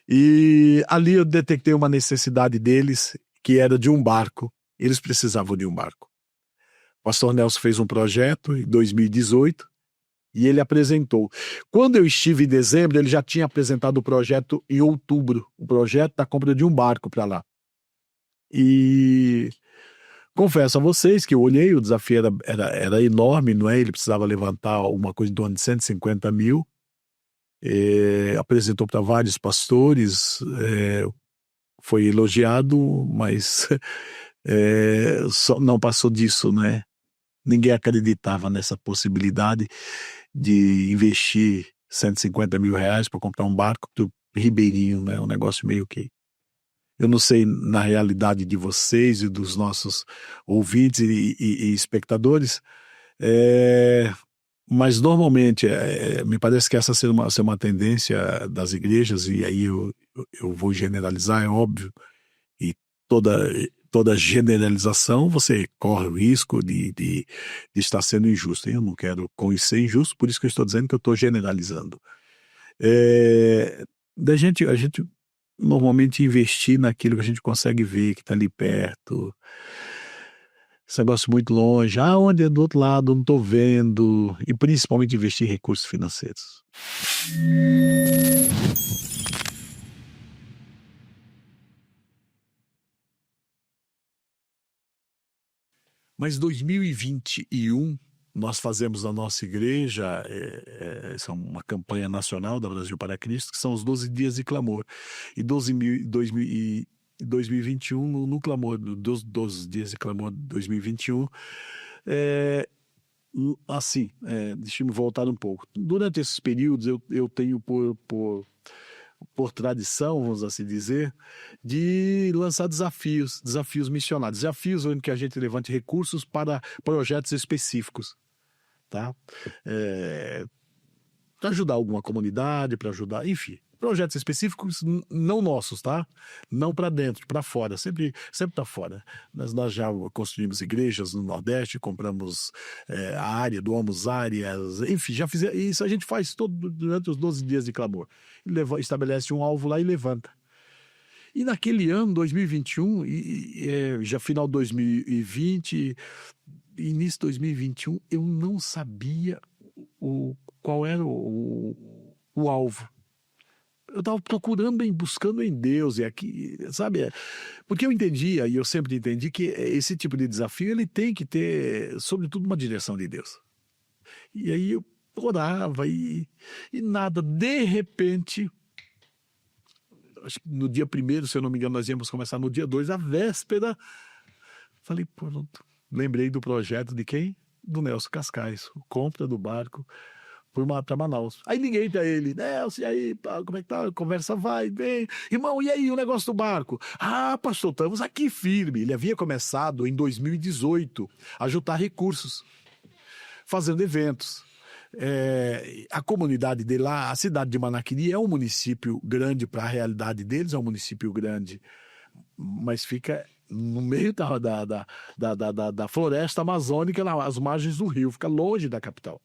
Speaker 3: E ali eu detectei uma necessidade deles, que era de um barco. Eles precisavam de um barco. O pastor Nelson fez um projeto em 2018. E ele apresentou. Quando eu estive em dezembro, ele já tinha apresentado o projeto em outubro. O projeto da compra de um barco para lá. E confesso a vocês que eu olhei, o desafio era enorme, não é? Ele precisava levantar uma coisa em torno de 150 mil. Apresentou para vários pastores. Foi elogiado, mas só não passou disso, né? Ninguém acreditava nessa possibilidade de investir 150 mil reais para comprar um barco do ribeirinho, né? Um negócio meio que... Eu não sei na realidade de vocês e dos nossos ouvintes e espectadores, mas normalmente me parece que essa ser uma tendência das igrejas, e aí eu vou generalizar, é óbvio, e toda generalização você corre o risco de estar sendo injusto. Eu não quero com isso ser injusto, por isso que eu estou dizendo que eu estou generalizando. A gente normalmente investir naquilo que a gente consegue ver, que está ali perto. Esse negócio muito longe, onde é do outro lado, não estou vendo, e principalmente investir em recursos financeiros. Mas 2021, nós fazemos na nossa igreja, essa é uma campanha nacional da Brasil para Cristo, que são os 12 dias de clamor. E 2021, no clamor, dos 12 dias de clamor de 2021, deixa eu me voltar um pouco. Durante esses períodos, eu tenho por tradição, vamos assim dizer, de lançar desafios missionários, desafios onde que a gente levante recursos para projetos específicos, tá? Para ajudar alguma comunidade, para ajudar, enfim, projetos específicos não nossos, tá? Não para dentro, para fora, sempre tá fora. Nós já construímos igrejas no Nordeste, compramos a área, doamos áreas, enfim, já fizemos isso. A gente faz todo durante os 12 dias de clamor. Estabelece um alvo lá e levanta. E naquele ano, 2021, já final de 2020, início de 2021, eu não sabia qual era o alvo. Eu estava procurando, buscando em Deus, e aqui, sabe? Porque eu entendia, e eu sempre entendi, que esse tipo de desafio ele tem que ter, sobretudo, uma direção de Deus. E aí eu orava e nada. De repente, acho que no dia 1º, se eu não me engano, nós íamos começar no dia 2, a véspera. Falei, pronto. Lembrei do projeto de quem? Do Nelson Cascais, compra do barco para Manaus. Aí liguei para ele, Nelson, e aí, como é que tá? A conversa vai, bem. Irmão, e aí o negócio do barco? Pastor, estamos aqui firme. Ele havia começado em 2018 a juntar recursos, fazendo eventos. A comunidade dele lá, a cidade de Manaquiri é um município grande para a realidade deles, é um município grande, mas fica no meio da floresta amazônica, às margens do rio, fica longe da capital.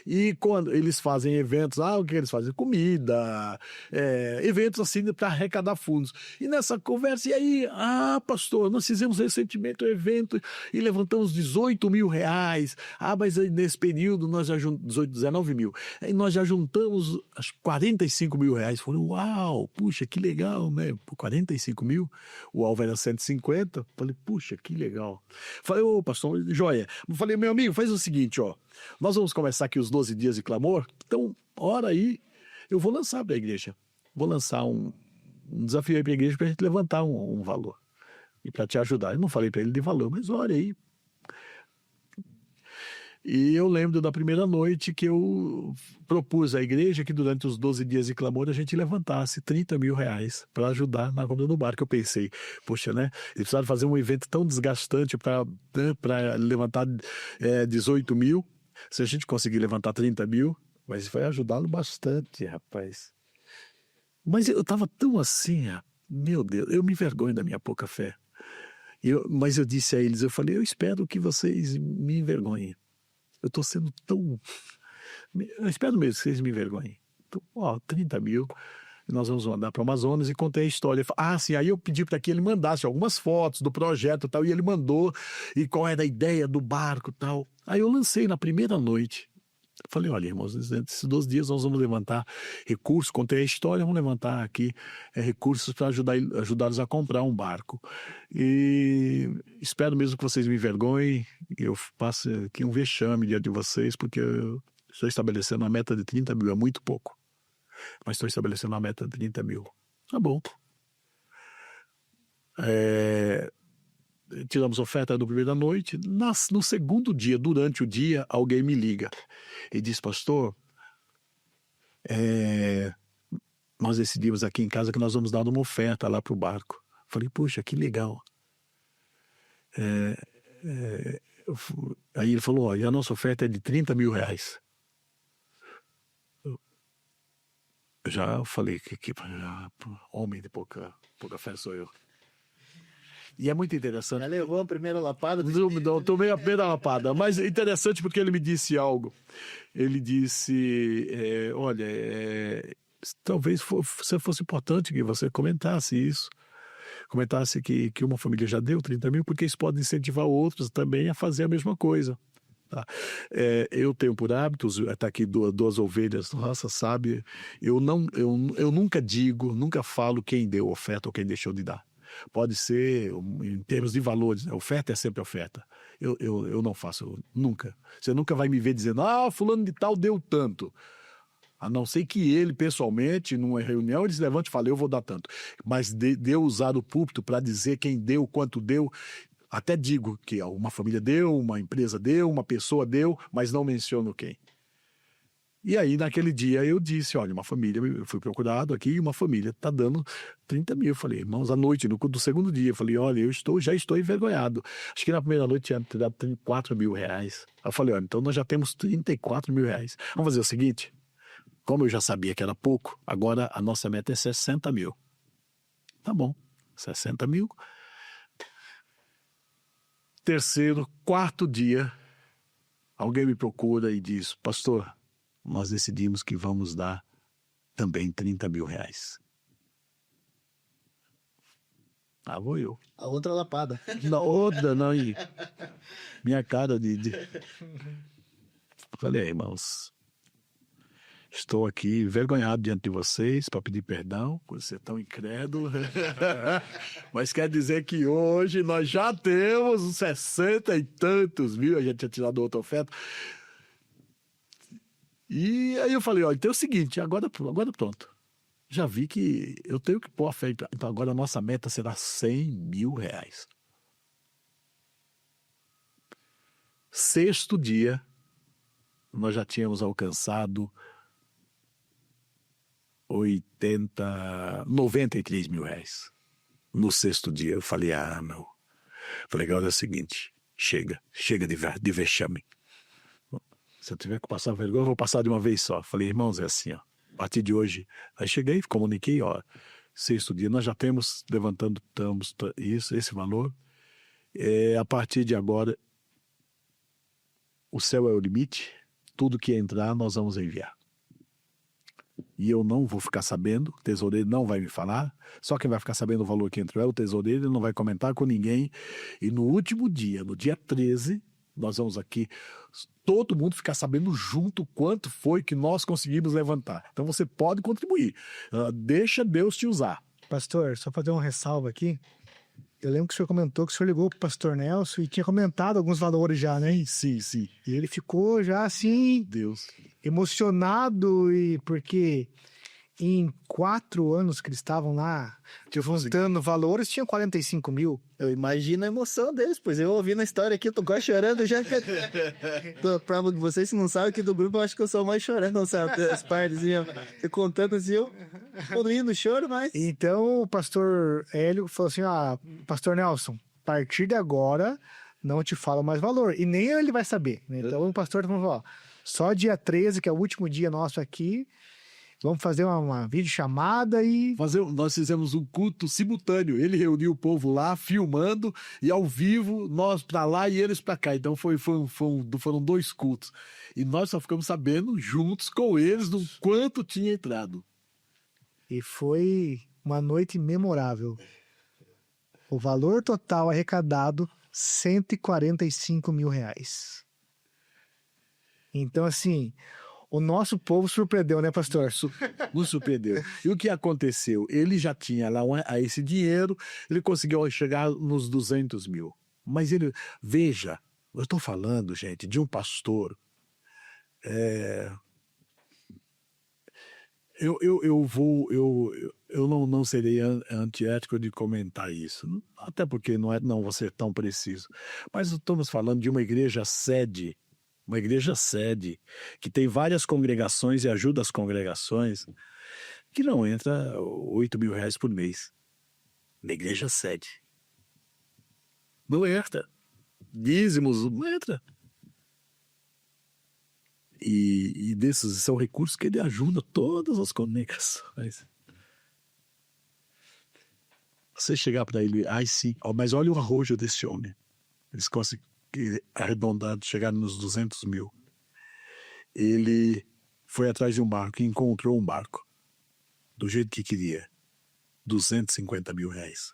Speaker 3: E quando eles fazem eventos, o que eles fazem? Comida, eventos assim para arrecadar fundos. E nessa conversa, e aí, pastor, nós fizemos recentemente um evento e levantamos 18 mil reais. Mas nesse período nós já juntamos 19 mil. E nós já juntamos acho, 45 mil reais. Falei, uau, puxa, que legal, né? Por 45 mil, o alvo era 150. Falei, puxa, que legal. Falei, pastor, joia. Falei, meu amigo, faz o seguinte, nós vamos começar aqui os 12 dias de clamor, então, ora aí, eu vou lançar para a igreja. Vou lançar um desafio aí para a igreja para a gente levantar um valor. E para te ajudar. Eu não falei para ele de valor, mas olha aí. E eu lembro da primeira noite que eu propus à igreja que durante os 12 dias de clamor a gente levantasse 30 mil reais para ajudar na compra do barco. Eu pensei, poxa, né? Eles precisaram fazer um evento tão desgastante para levantar 18 mil. Se a gente conseguir levantar 30 mil, mas vai ajudá-lo bastante, rapaz. Mas eu estava tão assim, meu Deus, eu me envergonho da minha pouca fé. Mas eu disse a eles, eu falei, eu espero que vocês me envergonhem. Eu estou sendo tão... Eu espero mesmo que vocês me envergonhem. Então, 30 mil, nós vamos mandar para o Amazonas e contei a história. Sim, aí eu pedi para que ele mandasse algumas fotos do projeto e tal, e ele mandou, e qual era a ideia do barco e tal. Aí eu lancei na primeira noite. Falei, olha, irmãos, nesses 12 dias nós vamos levantar recursos, contei a história, vamos levantar aqui recursos para ajudá-los a comprar um barco. E espero mesmo que vocês me envergonhem, eu passe aqui um vexame diante de vocês, porque eu estou estabelecendo uma meta de 30 mil, é muito pouco. Mas estou estabelecendo uma meta de 30 mil. Tá bom. Tiramos oferta no primeiro da noite. No segundo dia, durante o dia, alguém me liga e diz, pastor, nós decidimos aqui em casa que nós vamos dar uma oferta lá para o barco. Falei, puxa, que legal. Aí ele falou, e a nossa oferta é de 30 mil reais. Eu já falei que homem de pouca fé sou eu. E é muito interessante.
Speaker 2: Já levou a primeira lapada?
Speaker 3: Eu tomei a primeira lapada, mas é interessante porque ele me disse algo. Ele disse, olha, talvez fosse importante que você comentasse isso. Comentasse que uma família já deu 30 mil, porque isso pode incentivar outros também a fazer a mesma coisa. Tá? Eu tenho por hábito, está aqui duas ovelhas nossa, sabe? Eu nunca digo, nunca falo quem deu oferta ou quem deixou de dar. Pode ser em termos de valores, né? Oferta é sempre oferta. Eu não faço, nunca. Você nunca vai me ver dizendo, fulano de tal deu tanto. A não ser que ele, pessoalmente, numa reunião, ele se levante e fale, eu vou dar tanto. Mas de eu usar o púlpito para dizer quem deu, quanto deu, até digo que uma família deu, uma empresa deu, uma pessoa deu, mas não menciono quem. E aí, naquele dia, eu disse, olha, uma família, eu fui procurado aqui, uma família está dando 30 mil. Eu falei, irmãos, à noite, no culto do segundo dia, eu falei, olha, já estou envergonhado. Acho que na primeira noite tinha dado 34 mil reais. Eu falei, olha, então nós já temos 34 mil reais. Vamos fazer o seguinte, como eu já sabia que era pouco, agora a nossa meta é 60 mil. Tá bom, 60 mil. Quarto dia, alguém me procura e diz, pastor, nós decidimos que vamos dar também 30 mil reais. Vou eu.
Speaker 2: A outra lapada.
Speaker 3: Na outra, não. E minha cara de... Falei, irmãos, estou aqui envergonhado diante de vocês para pedir perdão por ser tão incrédulo. Mas quer dizer que hoje nós já temos uns 60 e tantos mil, a gente tinha tirado outra oferta. E aí eu falei, olha, então é o seguinte, agora pronto. Já vi que eu tenho que pôr a fé. Então agora a nossa meta será 100 mil reais. Sexto dia, nós já tínhamos alcançado 93 mil reais. No sexto dia eu falei, não. Falei, agora é o seguinte, chega de vexame. Se eu tiver que passar vergonha, eu vou passar de uma vez só. Falei, irmãos, é assim, a partir de hoje. Aí cheguei, comuniquei, sexto dia, nós já temos levantando esse valor. A partir de agora, o céu é o limite, tudo que entrar nós vamos enviar. E eu não vou ficar sabendo, o tesoureiro não vai me falar, só quem vai ficar sabendo o valor que entrou é o tesoureiro, ele não vai comentar com ninguém. E no último dia, no dia 13, nós vamos aqui, todo mundo ficar sabendo junto quanto foi que nós conseguimos levantar. Então você pode contribuir, deixa Deus te usar.
Speaker 4: Pastor, só fazer uma ressalva aqui. Eu lembro que o senhor comentou que o senhor ligou para o pastor Nelson e tinha comentado alguns valores já, né?
Speaker 3: Sim.
Speaker 4: E ele ficou já assim,
Speaker 3: Deus,
Speaker 4: emocionado, e porque em 4 anos que eles estavam lá juntando valores, tinha 45 mil.
Speaker 2: Eu imagino a emoção deles, pois eu ouvi na história aqui, eu tô quase chorando já. Pra vocês que não sabem aqui do grupo, eu acho que eu sou mais chorando, não sabe? As partes, eu contando assim, eu rindo, choro, mas...
Speaker 4: Então o pastor Hélio falou assim, pastor Nelson, a partir de agora não te falo mais valor. E nem ele vai saber, né? Então o pastor falou, só dia 13, que é o último dia nosso aqui, vamos fazer uma videochamada e...
Speaker 3: Nós fizemos um culto simultâneo. Ele reuniu o povo lá, filmando, e ao vivo, nós pra lá e eles pra cá. Então foram 2 cultos. E nós só ficamos sabendo, juntos com eles, do quanto tinha entrado.
Speaker 4: E foi uma noite memorável. O valor total arrecadado, 145 mil reais. Então, assim... O nosso povo surpreendeu, né, pastor?
Speaker 3: Nos surpreendeu. E o que aconteceu? Ele já tinha lá esse dinheiro, ele conseguiu chegar nos 200 mil. Mas ele, veja, eu estou falando, gente, de um pastor. Eu não serei antiético de comentar isso, até porque não vou ser tão preciso. Mas estamos falando de uma igreja sede, que tem várias congregações e ajuda as congregações, que não entra 8 mil reais por mês. Na igreja sede. Não entra. Dízimos, não entra. E desses são recursos que ele ajuda todas as conexões. Você chegar para ele, sim, mas olha o arrojo desse homem. Eles conseguem arredondar, chegar nos 200 mil. Ele foi atrás de um barco e encontrou um barco do jeito que queria. 250 mil reais.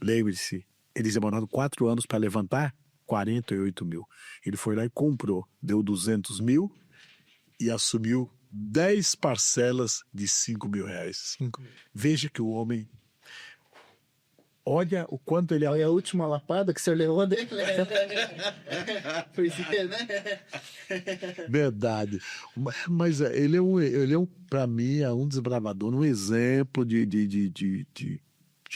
Speaker 3: Lembre-se, eles demoraram 4 anos para levantar 48 mil. Ele foi lá e comprou, deu 200 mil e assumiu 10 parcelas de 5 mil reais. Veja que o homem... Olha o quanto ele...
Speaker 2: Olha a última lapada que o senhor levou dele. Foi isso, né?
Speaker 3: Verdade. Mas ele é um, para mim, é um desbravador, um exemplo de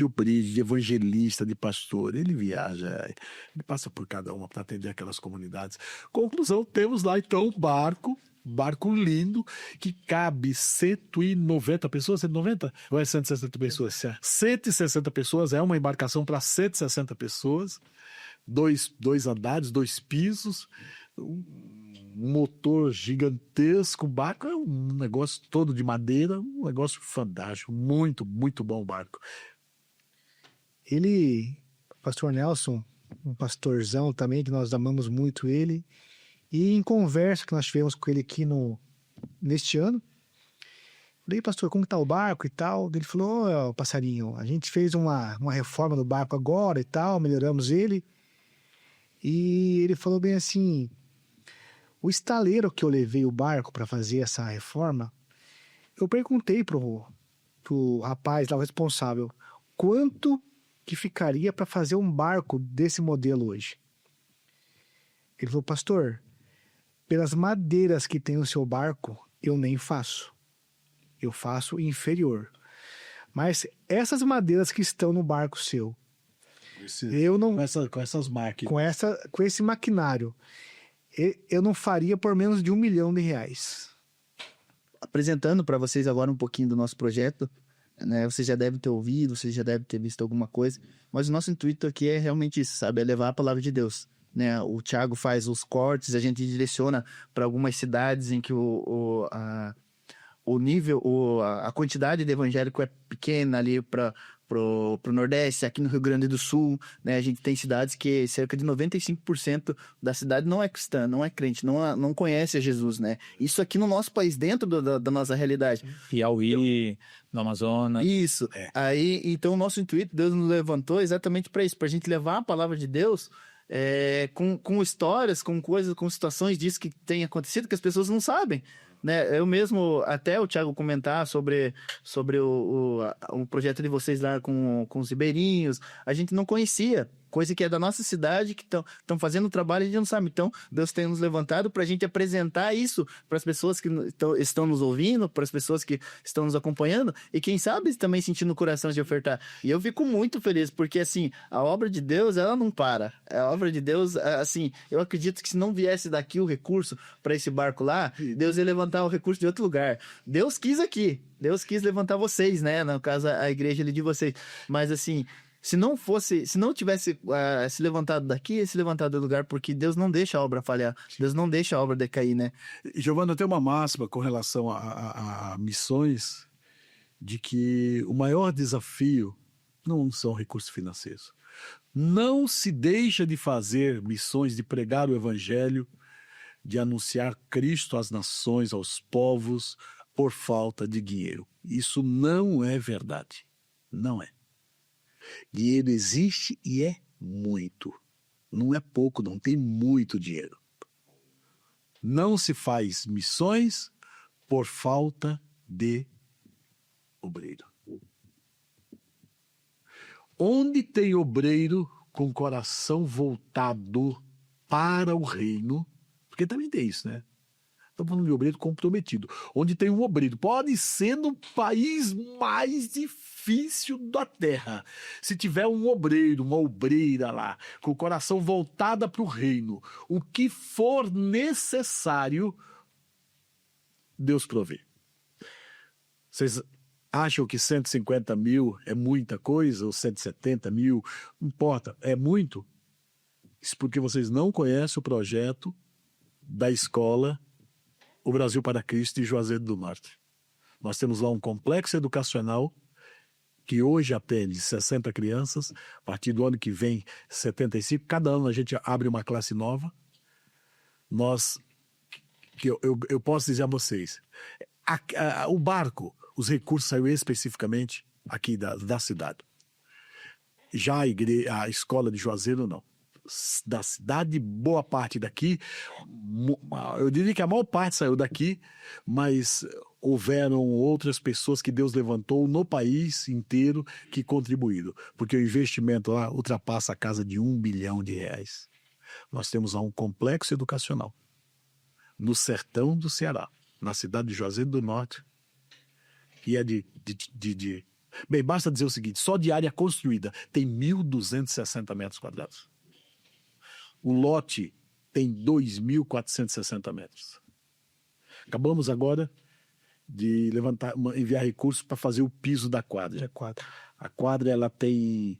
Speaker 3: obreiro, de evangelista, de pastor. Ele viaja, ele passa por cada uma para atender aquelas comunidades. Conclusão, temos lá então um barco lindo, que cabe 190 pessoas, 190? Ou é 160 pessoas? 160 pessoas, é uma embarcação para 160 pessoas, dois andares, 2 pisos, um motor gigantesco, o barco é um negócio todo de madeira, um negócio fantástico, muito, muito bom o barco.
Speaker 4: Ele, pastor Nelson, um pastorzão também, que nós amamos muito ele, e em conversa que nós tivemos com ele aqui neste ano, falei, pastor, como está o barco e tal? Ele falou, passarinho, a gente fez uma reforma do barco agora e tal, melhoramos ele, e ele falou bem assim, o estaleiro que eu levei o barco para fazer essa reforma, eu perguntei pro rapaz lá, o responsável, quanto que ficaria para fazer um barco desse modelo hoje? Ele falou, pastor, pelas madeiras que tem o seu barco, eu nem faço. Eu faço inferior. Mas essas madeiras que estão no barco seu, eu não...
Speaker 3: Com essas máquinas.
Speaker 4: Com esse maquinário, eu não faria por menos de R$1 milhão.
Speaker 2: Apresentando para vocês agora um pouquinho do nosso projeto, né? Vocês já devem ter ouvido, vocês já devem ter visto alguma coisa, mas o nosso intuito aqui é realmente isso, sabe? É levar a palavra de Deus. Né, o Thiago faz os cortes, a gente direciona para algumas cidades em que a quantidade de evangélico é pequena ali para pro Nordeste, aqui no Rio Grande do Sul, né, a gente tem cidades que cerca de 95% da cidade não é cristã, não é crente, não conhece a Jesus, né? Isso aqui no nosso país, dentro da nossa realidade.
Speaker 1: Piauí, no Amazonas.
Speaker 2: Isso. Aí, então o nosso intuito, Deus nos levantou exatamente para isso, para a gente levar a palavra de Deus com histórias, com coisas, com situações disso que tem acontecido que as pessoas não sabem, né? Eu mesmo, até o Thiago comentar sobre o projeto de vocês lá com os ribeirinhos, a gente não conhecia, coisa que é da nossa cidade, que estão fazendo o trabalho e a gente não sabe. Então, Deus tem nos levantado para a gente apresentar isso para as pessoas que estão nos ouvindo, para as pessoas que estão nos acompanhando e quem sabe também sentindo o coração de ofertar. E eu fico muito feliz, porque assim, a obra de Deus, ela não para. A obra de Deus, assim, eu acredito que se não viesse daqui o recurso para esse barco lá, Deus ia levantar o recurso de outro lugar. Deus quis aqui, Deus quis levantar vocês, né? No caso, a igreja ali de vocês. Mas assim, se não tivesse se levantado daqui, se levantado do lugar, porque Deus não deixa a obra falhar, Deus não deixa a obra decair, né?
Speaker 3: Giovana, tem uma máxima com relação a missões, de que o maior desafio não são recursos financeiros. Não se deixa de fazer missões, de pregar o evangelho, de anunciar Cristo às nações, aos povos, por falta de dinheiro. Isso não é verdade. Não é. Dinheiro existe e é muito. Não é pouco, não, tem muito dinheiro. Não se faz missões por falta de obreiro. Onde tem obreiro com coração voltado para o reino, porque também tem isso, né? Estamos falando de obreiro comprometido. Onde tem um obreiro, pode ser no país mais difícil da terra. Se tiver um obreiro, uma obreira lá, com o coração voltado para o reino, o que for necessário, Deus provê. Vocês acham que 150 mil é muita coisa, ou 170 mil? Não importa, é muito. Isso porque vocês não conhecem o projeto da escola O Brasil para Cristo de Juazeiro do Norte. Nós temos lá um complexo educacional que hoje atende 60 crianças. A partir do ano que vem, 75. Cada ano a gente abre uma classe nova. Eu posso dizer a vocês, o barco, os recursos saíram especificamente aqui da cidade. Já a escola de Juazeiro, não. Da cidade, boa parte daqui, eu diria que a maior parte saiu daqui, mas houveram outras pessoas que Deus levantou no país inteiro que contribuíram, porque o investimento lá ultrapassa a casa de R$1 bilhão. Nós temos lá um complexo educacional no sertão do Ceará, na cidade de Juazeiro do Norte, que é Bem, basta dizer o seguinte, só de área construída tem 1.260 metros quadrados. O lote tem 2.460 metros. Acabamos agora de enviar recursos para fazer o piso da quadra. A quadra ela tem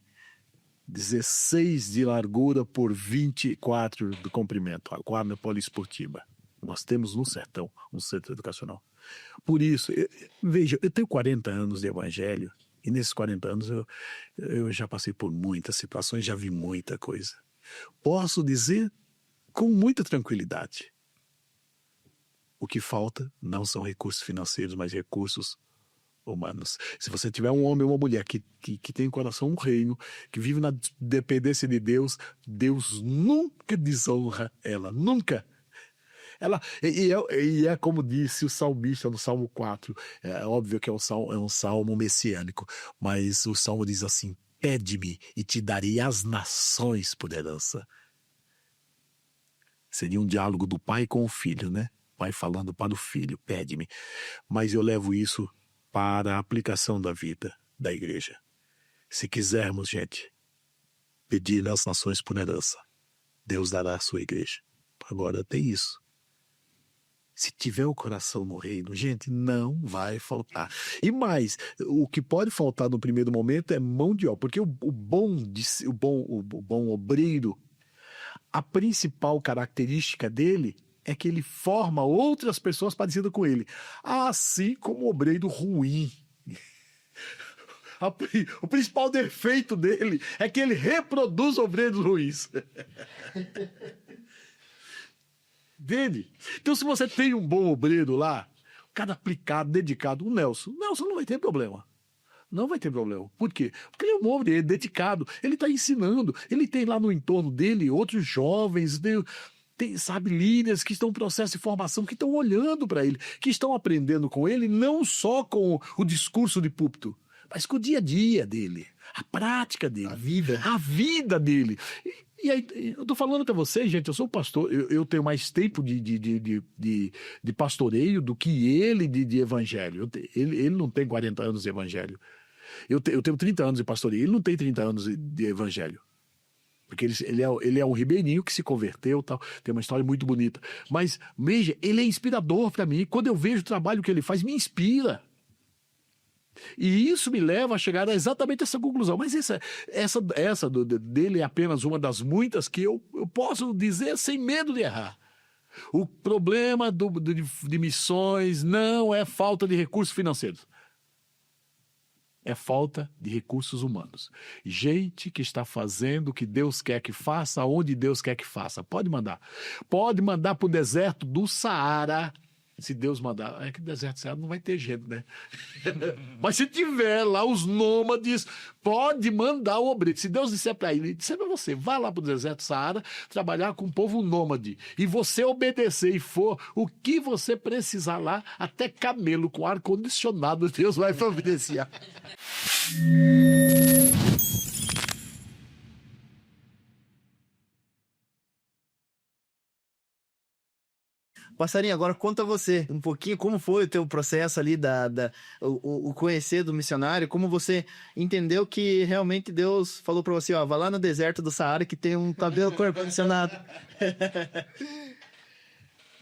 Speaker 3: 16 de largura por 24 de comprimento. A quadra poliesportiva. Nós temos no sertão um centro educacional. Por isso, veja, eu tenho 40 anos de evangelho e nesses 40 anos eu já passei por muitas situações, já vi muita coisa. Posso dizer com muita tranquilidade, o que falta não são recursos financeiros, mas recursos humanos. Se você tiver um homem ou uma mulher que tem no coração um reino, que vive na dependência de Deus, Deus nunca desonra ela, nunca. E é como disse o salmista no Salmo 4, é óbvio que é um salmo messiânico, mas o salmo diz assim, pede-me e te darei as nações por herança. Seria um diálogo do pai com o filho, né? Pai falando para o filho, pede-me. Mas eu levo isso para a aplicação da vida da igreja. Se quisermos, gente, pedir as nações por herança, Deus dará a sua igreja. Agora tem isso. Se tiver o coração no reino, gente, não vai faltar. E mais, o que pode faltar no primeiro momento é mão de obra, porque o bom obreiro, a principal característica dele é que ele forma outras pessoas parecidas com ele, assim como o obreiro ruim. O principal defeito dele é que ele reproduz obreiros ruins. Dele. Então, se você tem um bom obreiro lá, o cara aplicado, dedicado, o Nelson não vai ter problema. Não vai ter problema. Por quê? Porque ele é um obreiro dedicado, ele está ensinando, ele tem lá no entorno dele outros jovens, sabe, líderes que estão em processo de formação, que estão olhando para ele, que estão aprendendo com ele, não só com o discurso de púlpito, mas com o dia a dia dele, a prática dele, a vida dele. E aí, eu tô falando para vocês, gente, eu sou pastor, eu tenho mais tempo de pastoreio do que ele de evangelho. Ele não tem 40 anos de evangelho. Eu tenho 30 anos de pastoreio, ele não tem 30 anos de evangelho. Porque ele é um ribeirinho que se converteu, tal, tem uma história muito bonita. Mas, veja, ele é inspirador para mim. Quando eu vejo o trabalho que ele faz, me inspira. E isso me leva a chegar a exatamente essa conclusão. Mas essa dele é apenas uma das muitas que eu posso dizer sem medo de errar. O problema de missões não é falta de recursos financeiros. É falta de recursos humanos. Gente que está fazendo o que Deus quer que faça, onde Deus quer que faça. Pode mandar. Pode mandar para o deserto do Saara. Se Deus mandar, é que o deserto do Saara não vai ter gente, né? Mas se tiver lá os nômades, pode mandar o obreiro. Se Deus disser para ele, disser para você, vá lá para o deserto do Saara, trabalhar com o povo nômade, e você obedecer e for o que você precisar lá, até camelo com ar-condicionado, Deus vai providenciar.
Speaker 2: Passarinho, agora conta você um pouquinho como foi o teu processo ali, o conhecer do missionário, como você entendeu que realmente Deus falou para você, ó, vá lá no deserto do Saara que tem um cabelo ar-condicionado.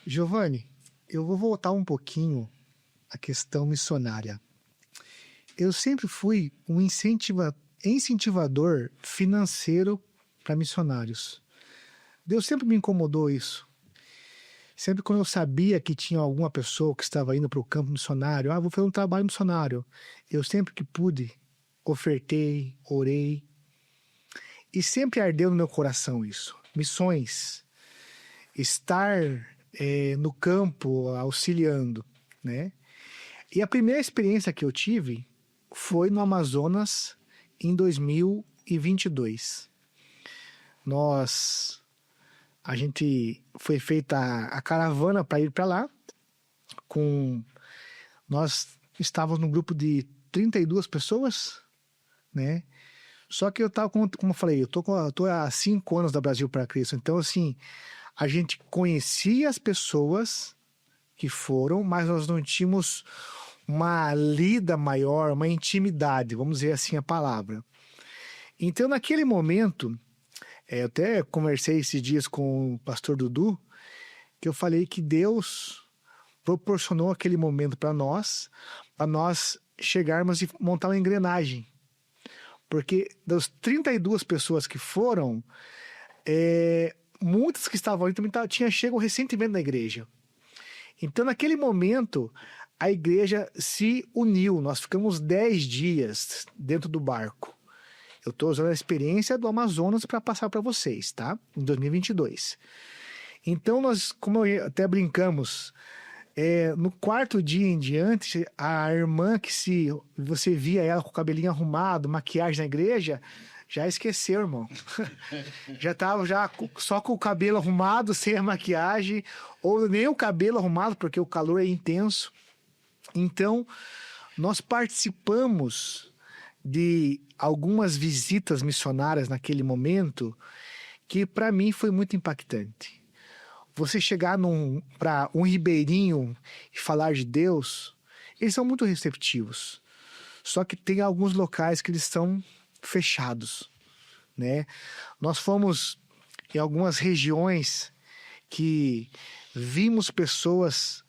Speaker 4: Giovanni, eu vou voltar um pouquinho à questão missionária. Eu sempre fui um incentivador financeiro para missionários. Deus sempre me incomodou isso. Sempre quando eu sabia que tinha alguma pessoa que estava indo para o campo missionário, vou fazer um trabalho missionário. Eu sempre que pude, ofertei, orei. E sempre ardeu no meu coração isso. Missões. Estar no campo auxiliando, né? E a primeira experiência que eu tive foi no Amazonas em 2022. A gente foi feita a caravana para ir para lá. Nós estávamos num grupo de 32 pessoas, né? Só que eu estava, como eu falei, eu tô há 5 anos da Brasil para Cristo. Então, assim, a gente conhecia as pessoas que foram, mas nós não tínhamos uma lida maior, uma intimidade, vamos dizer assim a palavra. Então, naquele momento, eu até conversei esses dias com o pastor Dudu, que eu falei que Deus proporcionou aquele momento para nós chegarmos e montar uma engrenagem. Porque das 32 pessoas que foram, muitas que estavam ali também tinham chegado recentemente na igreja. Então, naquele momento, a igreja se uniu. Nós ficamos 10 dias dentro do barco. Eu estou usando a experiência do Amazonas para passar para vocês, tá? Em 2022. Então, nós, como até brincamos, no 4º dia em diante, a irmã se você via ela com o cabelinho arrumado, maquiagem na igreja, já esqueceu, irmão. Já estava só com o cabelo arrumado, sem a maquiagem, ou nem o cabelo arrumado, porque o calor é intenso. Então, nós participamos de algumas visitas missionárias naquele momento que para mim foi muito impactante. Você chegar para um ribeirinho e falar de Deus, eles são muito receptivos. Só que tem alguns locais que eles estão fechados, né? Nós fomos em algumas regiões que vimos pessoas.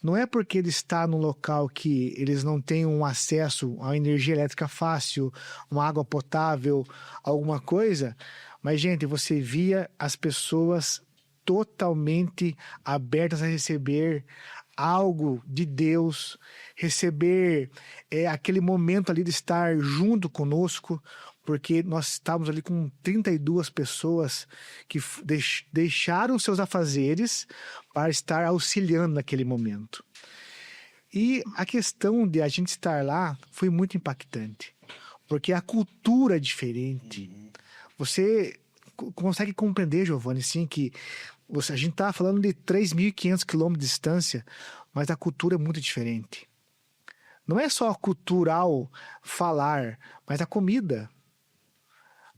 Speaker 4: Não é porque ele está num local que eles não têm um acesso a energia elétrica fácil, uma água potável, alguma coisa, mas, gente, você via as pessoas totalmente abertas a receber algo de Deus, receber aquele momento ali de estar junto conosco, porque nós estávamos ali com 32 pessoas que deixaram seus afazeres para estar auxiliando naquele momento. E a questão de a gente estar lá foi muito impactante, porque a cultura é diferente. Você consegue compreender, Giovanni, sim, que a gente está falando de 3.500 quilômetros de distância, mas a cultura é muito diferente. Não é só cultural falar, mas a comida.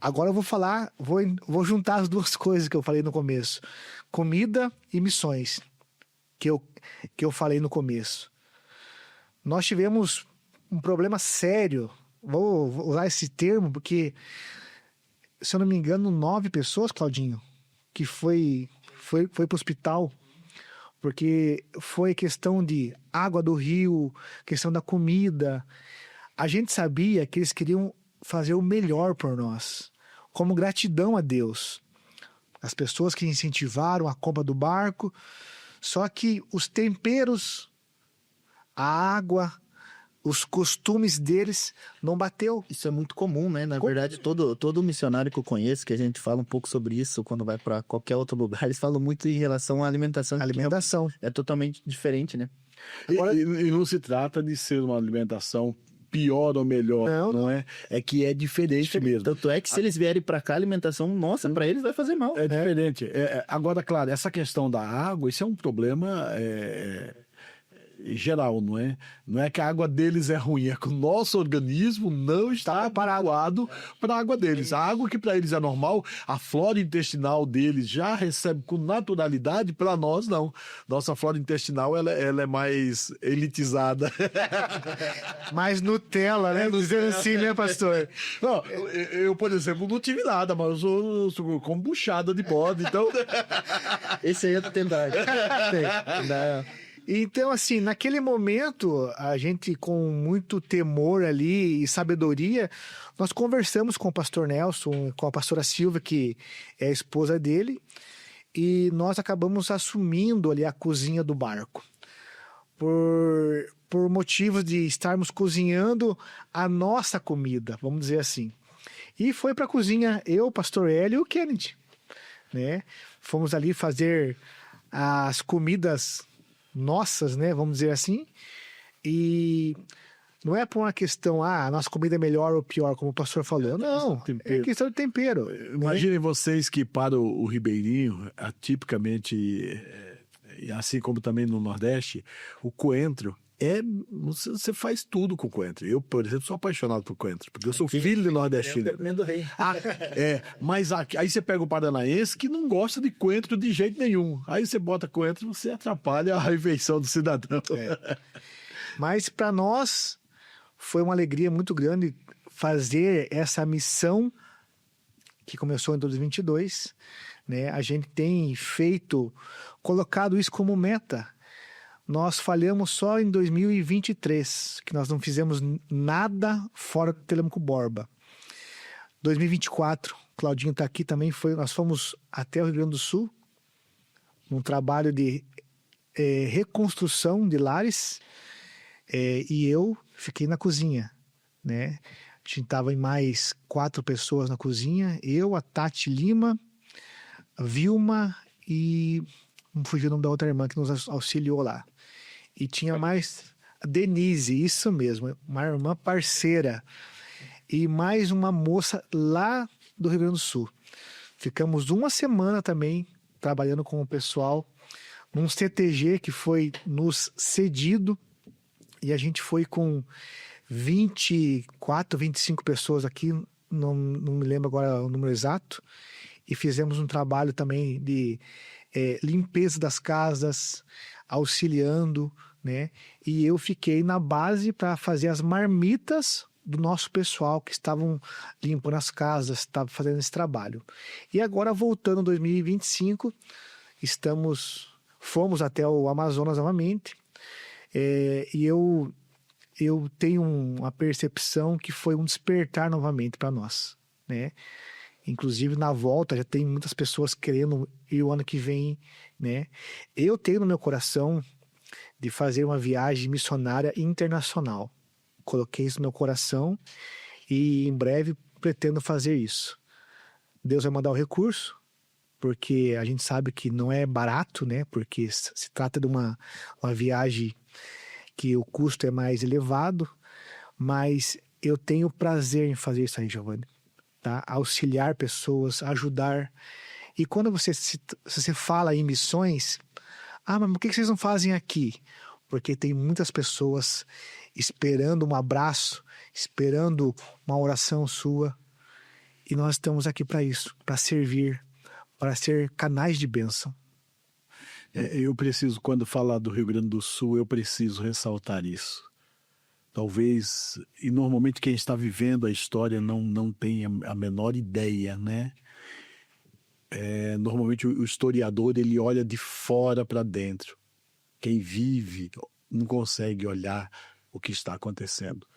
Speaker 4: Agora eu vou juntar as duas coisas que eu falei no começo. Comida e missões, que eu falei no começo. Nós tivemos um problema sério, vou usar esse termo, porque, se eu não me engano, 9 pessoas, Claudinho, que foi para o hospital, porque foi questão de água do rio, questão da comida. A gente sabia que eles queriam fazer o melhor por nós, como gratidão a Deus. As pessoas que incentivaram a compra do barco, só que os temperos, a água, os costumes deles não bateu.
Speaker 2: Isso é muito comum, né? Na verdade, todo missionário que eu conheço, que a gente fala um pouco sobre isso quando vai para qualquer outro lugar, eles falam muito em relação à alimentação.
Speaker 4: Alimentação.
Speaker 2: É totalmente diferente, né?
Speaker 3: Agora, e não se trata de ser uma alimentação pior ou melhor, não é? É que é diferente mesmo.
Speaker 2: Tanto é que se eles vierem para cá, a alimentação, nossa, para eles vai fazer mal.
Speaker 3: É diferente. Agora, claro, essa questão da água, isso é um problema geral, não é? Não é que a água deles é ruim, é que o nosso organismo não está habituado para a água deles. A água que para eles é normal, a flora intestinal deles já recebe com naturalidade, para nós não. Nossa flora intestinal ela é mais elitizada.
Speaker 4: Mais Nutella, né? Dizendo assim, né, pastor?
Speaker 3: Não, eu, por exemplo, não tive nada, mas eu sou como buchada de bode, então...
Speaker 2: Esse aí é da tendagem.
Speaker 4: Então, assim, naquele momento, a gente com muito temor ali e sabedoria, nós conversamos com o pastor Nelson, com a pastora Silvia, que é a esposa dele, e nós acabamos assumindo ali a cozinha do barco. Por motivos de estarmos cozinhando a nossa comida, vamos dizer assim. E foi para a cozinha eu, pastor Hélio e o Kennedy, né? Fomos ali fazer as comidas nossas, né? Vamos dizer assim. E não é por uma questão, a nossa comida é melhor ou pior, como o pastor falou. Não, é questão de tempero.
Speaker 3: Imaginem vocês que para o ribeirinho, tipicamente, assim como também no Nordeste, o coentro você faz tudo com coentro. Eu, por exemplo, sou apaixonado por coentro, porque eu sou filho de nordestino.
Speaker 2: do rei.
Speaker 3: Mas aí você pega o paranaense que não gosta de coentro de jeito nenhum. Aí você bota coentro, você atrapalha a refeição do cidadão.
Speaker 4: Mas para nós foi uma alegria muito grande fazer essa missão que começou em 2022, né? A gente tem colocado isso como meta. Nós falhamos só em 2023, que nós não fizemos nada fora do Telêmaco Borba. 2024, Claudinho está aqui também, nós fomos até o Rio Grande do Sul, num trabalho de reconstrução de lares, e eu fiquei na cozinha, né? A gente estava em mais 4 pessoas na cozinha, eu, a Tati Lima, a Vilma e não fugiu o nome da outra irmã que nos auxiliou lá. E tinha mais a Denise, isso mesmo, uma irmã parceira. E mais uma moça lá do Rio Grande do Sul. Ficamos uma semana também trabalhando com o pessoal num CTG que foi nos cedido. E a gente foi com 24, 25 pessoas aqui, não me lembro agora o número exato. E fizemos um trabalho também de limpeza das casas, auxiliando, né? E eu fiquei na base para fazer as marmitas do nosso pessoal que estavam limpando as casas, estavam fazendo esse trabalho. E agora, voltando em 2025, fomos até o Amazonas novamente, e eu tenho uma percepção que foi um despertar novamente para nós, né? Inclusive, na volta, já tem muitas pessoas querendo ir o ano que vem, né? Eu tenho no meu coração de fazer uma viagem missionária internacional. Coloquei isso no meu coração e, em breve, pretendo fazer isso. Deus vai mandar o recurso, porque a gente sabe que não é barato, né? Porque se trata de uma viagem que o custo é mais elevado, mas eu tenho prazer em fazer isso aí, Giovanni. Tá? Auxiliar pessoas, ajudar. E quando você fala em missões, mas por que vocês não fazem aqui? Porque tem muitas pessoas esperando um abraço, esperando uma oração sua, e nós estamos aqui para isso, para servir, para ser canais de bênção.
Speaker 3: Eu preciso, quando falar do Rio Grande do Sul, eu preciso ressaltar isso. Talvez, e normalmente quem está vivendo a história não tem a menor ideia, né? Normalmente o historiador, ele olha de fora para dentro. Quem vive não consegue olhar o que está acontecendo.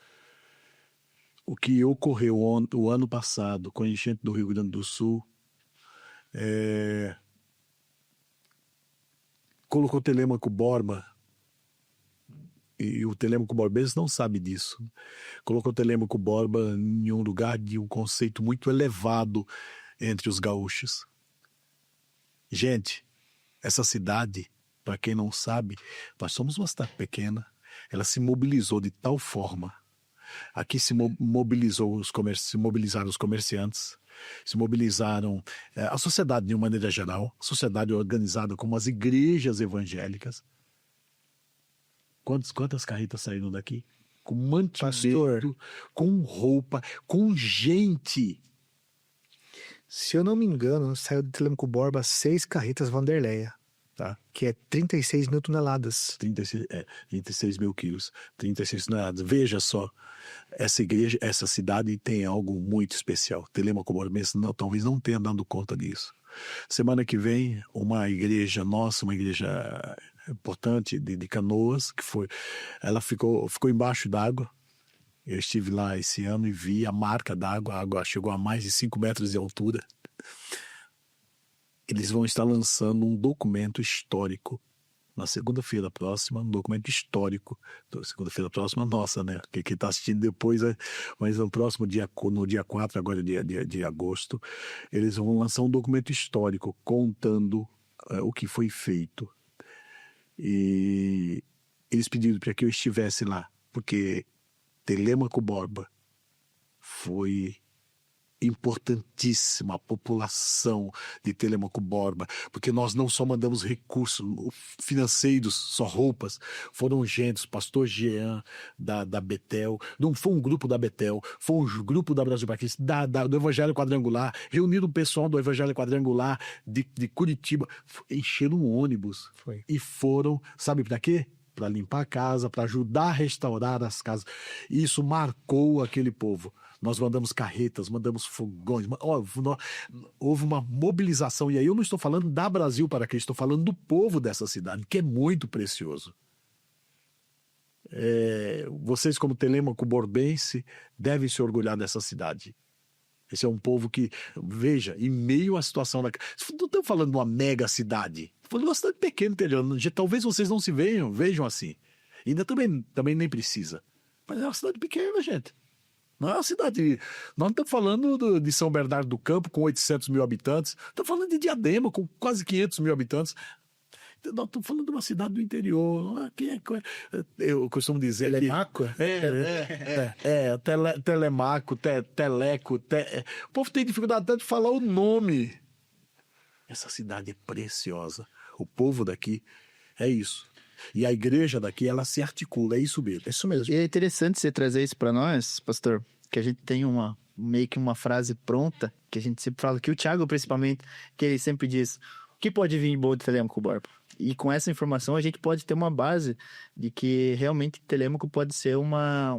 Speaker 3: O que ocorreu o ano passado com a enchente do Rio Grande do Sul colocou o Telêmaco Borba, e o Telêmaco borbense não sabe disso. Colocou o Telêmaco Borba em um lugar de um conceito muito elevado entre os gaúchos. Gente, essa cidade, para quem não sabe, nós somos uma cidade pequena. Ela se mobilizou de tal forma. Aqui se mobilizaram os comerciantes, se mobilizaram a sociedade de uma maneira geral, a sociedade organizada como as igrejas evangélicas. Quantas carretas saíram daqui? Com mantimento, com roupa, com gente.
Speaker 4: Se eu não me engano, saiu do Telêmaco Borba 6 carretas Vanderleia,
Speaker 3: tá?
Speaker 4: Que é 36 mil toneladas.
Speaker 3: 36 mil quilos, 36 toneladas. Veja só, essa igreja, essa cidade tem algo muito especial. Telêmaco Borbense talvez não tenha dado conta disso. Semana que vem, uma igreja nossa, uma igreja importante de Canoas, ela ficou embaixo d'água. Eu estive lá esse ano e vi a marca d'água. A água chegou a mais de 5 metros de altura. Eles vão estar lançando um documento histórico na segunda-feira próxima, um documento histórico. Segunda-feira próxima, nossa, né? Quem está assistindo depois, mas no próximo dia, no dia 4, agora de agosto, eles vão lançar um documento histórico contando o que foi feito. E eles pediram para que eu estivesse lá, porque Telêmaco Borba foi importantíssima, a população de Telêmaco Borba, porque nós não só mandamos recursos financeiros, só roupas, foram gente, o pastor Jean da Betel, não foi um grupo da Betel, foi um grupo da Brasil Batista, do Evangelho Quadrangular, reuniram o pessoal do Evangelho Quadrangular de Curitiba, encheram um ônibus e foram, sabe para quê? Para limpar a casa, para ajudar a restaurar as casas. E isso marcou aquele povo. Nós mandamos carretas, mandamos fogões, houve uma mobilização. E aí eu não estou falando da Brasil para Cristo, estou falando do povo dessa cidade, que é muito precioso. Vocês, como Telêmaco Borbense, devem se orgulhar dessa cidade. Esse é um povo que, veja, em meio à situação da... Não estamos falando de uma mega cidade, estamos falando de uma cidade pequena, interior. Talvez vocês não se vejam assim. Ainda também nem precisa. Mas é uma cidade pequena, gente. Não é uma cidade... Nós não estamos falando de São Bernardo do Campo, com 800 mil habitantes. Estamos falando de Diadema, com quase 500 mil habitantes. Nós estamos falando de uma cidade do interior. Eu costumo dizer...
Speaker 2: Telemaco?
Speaker 3: Telemaco, Teleco. O povo tem dificuldade até de falar o nome. Essa cidade é preciosa. O povo daqui é isso. E a igreja daqui, ela se articula, é isso mesmo.
Speaker 2: É isso mesmo. E é interessante você trazer isso para nós, pastor, que a gente tem meio que uma frase pronta, que a gente sempre fala, que o Thiago principalmente, que ele sempre diz, o que pode vir bom de Telêmaco Borba? E com essa informação a gente pode ter uma base de que realmente Telêmaco pode ser uma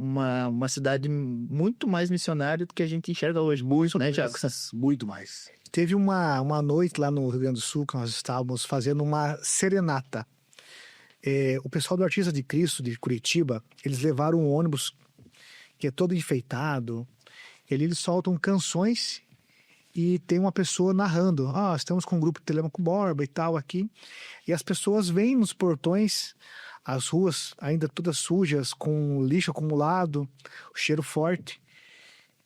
Speaker 2: cidade muito mais missionária do que a gente enxerga hoje. Muito, né, Thiago?
Speaker 3: Muito mais.
Speaker 4: Teve uma noite lá no Rio Grande do Sul que nós estávamos fazendo uma serenata. O pessoal do Artista de Cristo de Curitiba, eles levaram um ônibus que é todo enfeitado. Eles soltam canções e tem uma pessoa narrando. Estamos com um grupo de Telêmaco Borba e tal aqui. E as pessoas vêm nos portões, as ruas ainda todas sujas, com lixo acumulado, o cheiro forte.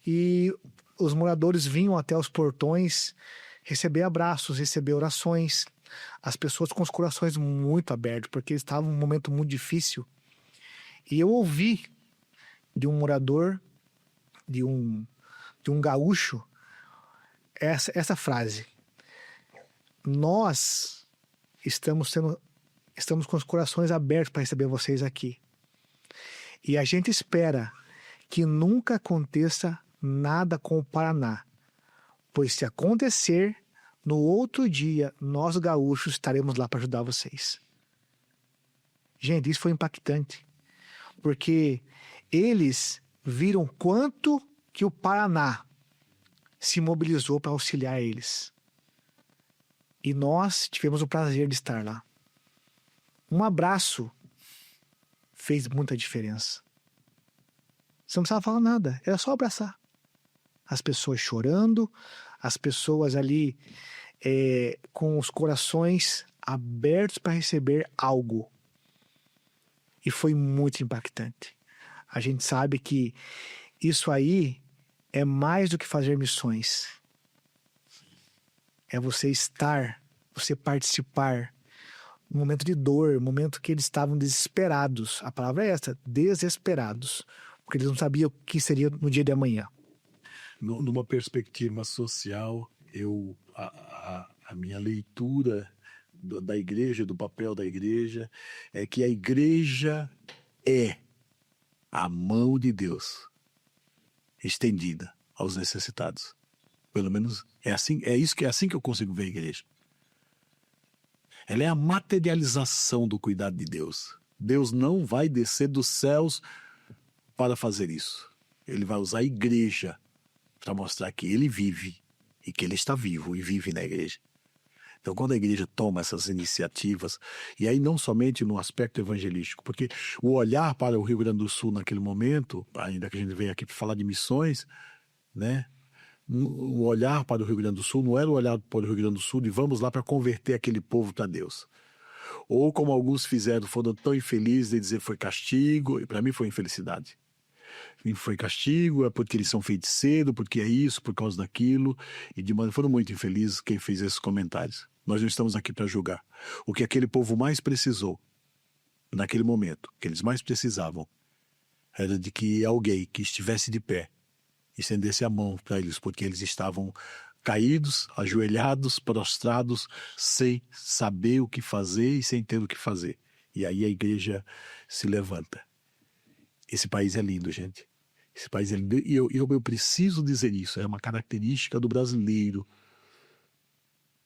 Speaker 4: E os moradores vinham até os portões receber abraços, receber orações. As pessoas com os corações muito abertos, porque eles estavam num momento muito difícil. E eu ouvi de um morador, de um gaúcho, essa frase: nós estamos com os corações abertos para receber vocês aqui. E a gente espera que nunca aconteça nada com o Paraná, pois se acontecer, no outro dia, nós gaúchos estaremos lá para ajudar vocês. Gente, isso foi impactante, porque eles viram quanto que o Paraná se mobilizou para auxiliar eles. E nós tivemos o prazer de estar lá. Um abraço fez muita diferença. Você não precisava falar nada, era só abraçar. As pessoas chorando, as pessoas ali com os corações abertos para receber algo. E foi muito impactante. A gente sabe que isso aí é mais do que fazer missões. É você estar, você participar. Um momento de dor, um momento que eles estavam desesperados. A palavra é essa, desesperados. Porque eles não sabiam o que seria no dia de amanhã.
Speaker 3: Numa perspectiva social, a minha leitura da igreja, do papel da igreja, é que a igreja é a mão de Deus estendida aos necessitados. Pelo menos é assim que eu consigo ver a igreja. Ela é a materialização do cuidado de Deus. Deus não vai descer dos céus para fazer isso. Ele vai usar a igreja para mostrar que ele vive e que ele está vivo e vive na igreja. Então, quando a igreja toma essas iniciativas, e aí não somente no aspecto evangelístico, porque o olhar para o Rio Grande do Sul naquele momento, ainda que a gente veio aqui para falar de missões, né, o olhar para o Rio Grande do Sul não era o olhar para o Rio Grande do Sul de vamos lá para converter aquele povo para Deus. Ou como alguns fizeram, foram tão infelizes de dizer foi castigo, e para mim foi infelicidade. Foi castigo, é porque eles são feiticeiros, porque é isso, por causa daquilo, e de maneira foram muito infelizes quem fez esses comentários. Nós não estamos aqui para julgar. O que aquele povo mais precisou, naquele momento, que eles mais precisavam, era de que alguém que estivesse de pé estendesse a mão para eles, porque eles estavam caídos, ajoelhados, prostrados, sem saber o que fazer e sem ter o que fazer. E aí a igreja se levanta. Esse país é lindo, gente. Esse país é lindo. E eu preciso dizer isso. É uma característica do brasileiro.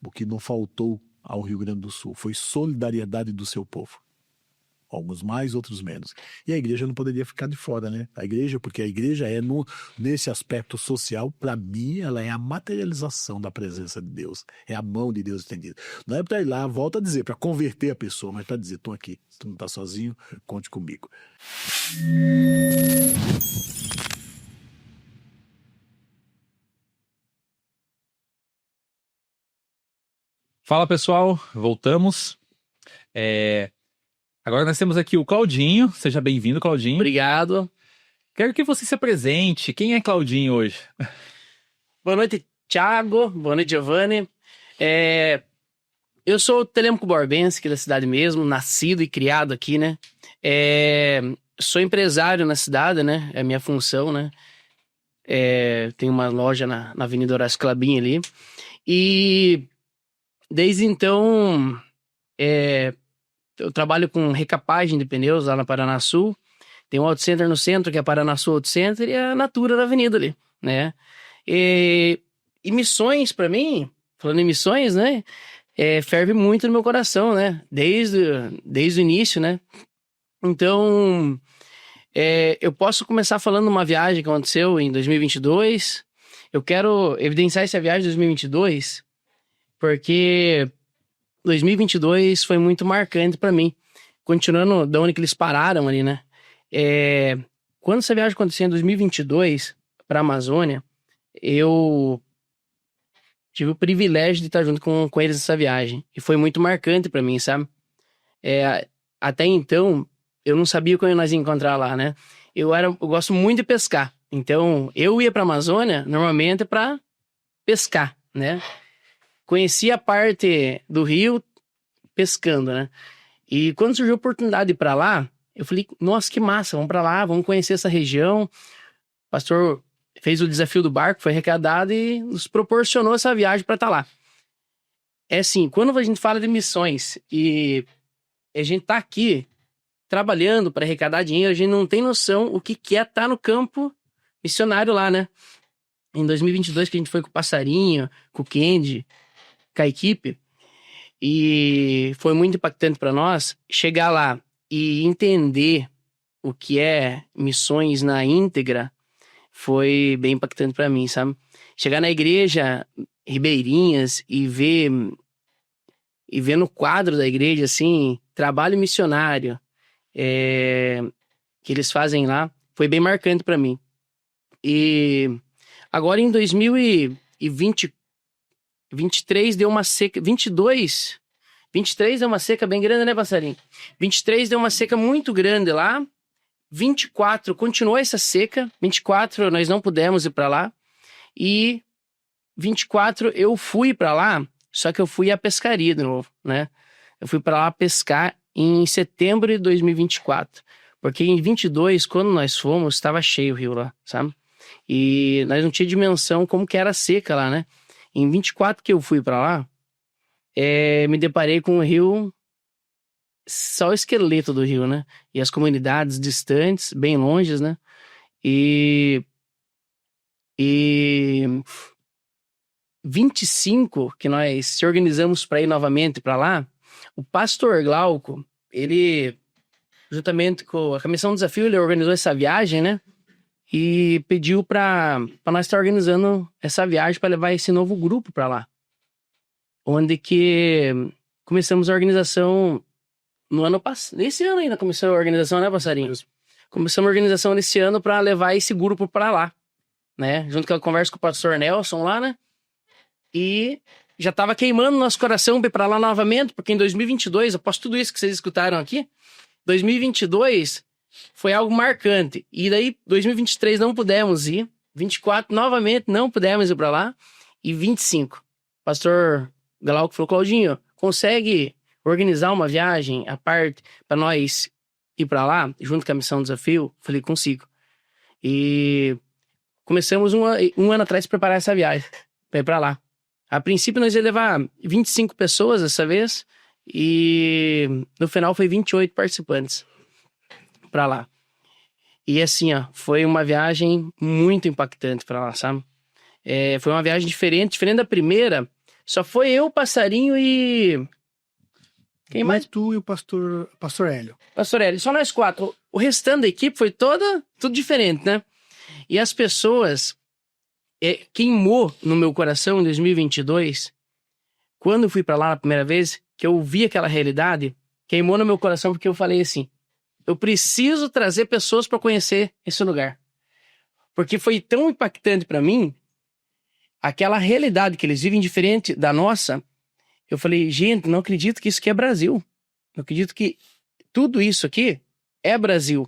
Speaker 3: O que não faltou ao Rio Grande do Sul foi solidariedade do seu povo. Alguns mais, outros menos. E a igreja não poderia ficar de fora, né? A igreja, porque a igreja é, nesse aspecto social, para mim, ela é a materialização da presença de Deus. É a mão de Deus estendida. Não é para ir lá, volto a dizer, para converter a pessoa, mas para dizer, estou aqui. Se tu não está sozinho, conte comigo.
Speaker 1: Fala, pessoal. Voltamos. Agora nós temos aqui o Claudinho. Seja bem-vindo, Claudinho.
Speaker 5: Obrigado.
Speaker 1: Quero que você se apresente. Quem é Claudinho hoje?
Speaker 5: Boa noite, Thiago. Boa noite, Giovanni. Eu sou Telêmaco Borbense, aqui da cidade mesmo, nascido e criado aqui, né? Sou empresário na cidade, né? É a minha função, né? Tenho uma loja na Avenida Horácio Clabin ali. E desde então, eu trabalho com recapagem de pneus lá na Paraná Sul. Tem um Auto Center no centro, que é a Paraná Sul Auto Center, e a Natura da avenida ali, né? E missões, pra mim, falando em missões, né? Ferve muito no meu coração, né? Desde o início, né? Então, eu posso começar falando de uma viagem que aconteceu em 2022. Eu quero evidenciar essa viagem de 2022, porque 2022 foi muito marcante pra mim. Continuando de onde que eles pararam ali, né? Quando essa viagem aconteceu em 2022 pra Amazônia, eu tive o privilégio de estar junto com eles nessa viagem. E foi muito marcante pra mim, sabe? Até então, eu não sabia o que nós ia encontrar lá, né? Eu gosto muito de pescar. Então, eu ia pra Amazônia, normalmente, pra pescar, né? Conheci a parte do rio pescando, né? E quando surgiu a oportunidade de ir pra lá, eu falei, nossa, que massa, vamos pra lá, vamos conhecer essa região. O pastor fez o desafio do barco, foi arrecadado e nos proporcionou essa viagem pra estar lá. Assim, quando a gente fala de missões e a gente tá aqui trabalhando para arrecadar dinheiro, a gente não tem noção o que é estar no campo missionário lá, né? Em 2022, que a gente foi com o Passarinho, com o Kendi, com a equipe, e foi muito impactante para nós chegar lá e entender o que é missões na íntegra. Foi bem impactante para mim, sabe? Chegar na igreja Ribeirinhas e ver no quadro da igreja, assim, trabalho missionário que eles fazem lá, foi bem marcante para mim. E agora em 2023 deu uma seca, 23 deu uma seca bem grande, né, Passarinho? 23 deu uma seca muito grande lá. 24 continuou essa seca. 24 nós não pudemos ir para lá. E 24 eu fui para lá, só que eu fui à pescaria de novo, né? Eu fui para lá pescar em setembro de 2024. Porque em 22, quando nós fomos, estava cheio o rio lá, sabe? E nós não tínhamos dimensão como que era a seca lá, né? Em 24 que eu fui para lá, me deparei com o rio, só o esqueleto do rio, né? E as comunidades distantes, bem longe, né? E 25 que nós se organizamos para ir novamente para lá, o pastor Glauco, ele, juntamente com a Comissão do Desafio, ele organizou essa viagem, né? E pediu para nós estar organizando essa viagem para levar esse novo grupo para lá. Onde que começamos a organização no ano passado. Nesse ano ainda começou a organização, né, Passarinho? Começamos a organização nesse ano para levar esse grupo para lá, né? Junto com a conversa com o pastor Nelson lá, né? E já tava queimando nosso coração pra ir pra lá novamente, porque em 2022, após tudo isso que vocês escutaram aqui, 2022 foi algo marcante. E daí, 2023 não pudemos ir, 24 novamente não pudemos ir pra lá, e 25. Pastor Glauco falou, Claudinho, consegue organizar uma viagem à parte pra nós ir pra lá, junto com a Missão Desafio? Falei, consigo. E começamos um ano atrás a preparar essa viagem pra ir pra lá. A princípio nós ia levar 25 pessoas dessa vez e no final foi 28 participantes pra lá. E assim, ó, foi uma viagem muito impactante pra lá, sabe? Foi uma viagem diferente da primeira. Só foi eu, o Passarinho e... Quem mais?
Speaker 4: Tu e o pastor Hélio.
Speaker 5: Pastor Hélio, só nós 4. O restante da equipe foi tudo diferente, né? E as pessoas... queimou no meu coração em 2022, quando eu fui pra lá na primeira vez, que eu vi aquela realidade, queimou no meu coração porque eu falei assim, eu preciso trazer pessoas pra conhecer esse lugar. Porque foi tão impactante pra mim, aquela realidade que eles vivem diferente da nossa. Eu falei, gente, não acredito que isso aqui é Brasil. Não acredito que tudo isso aqui é Brasil.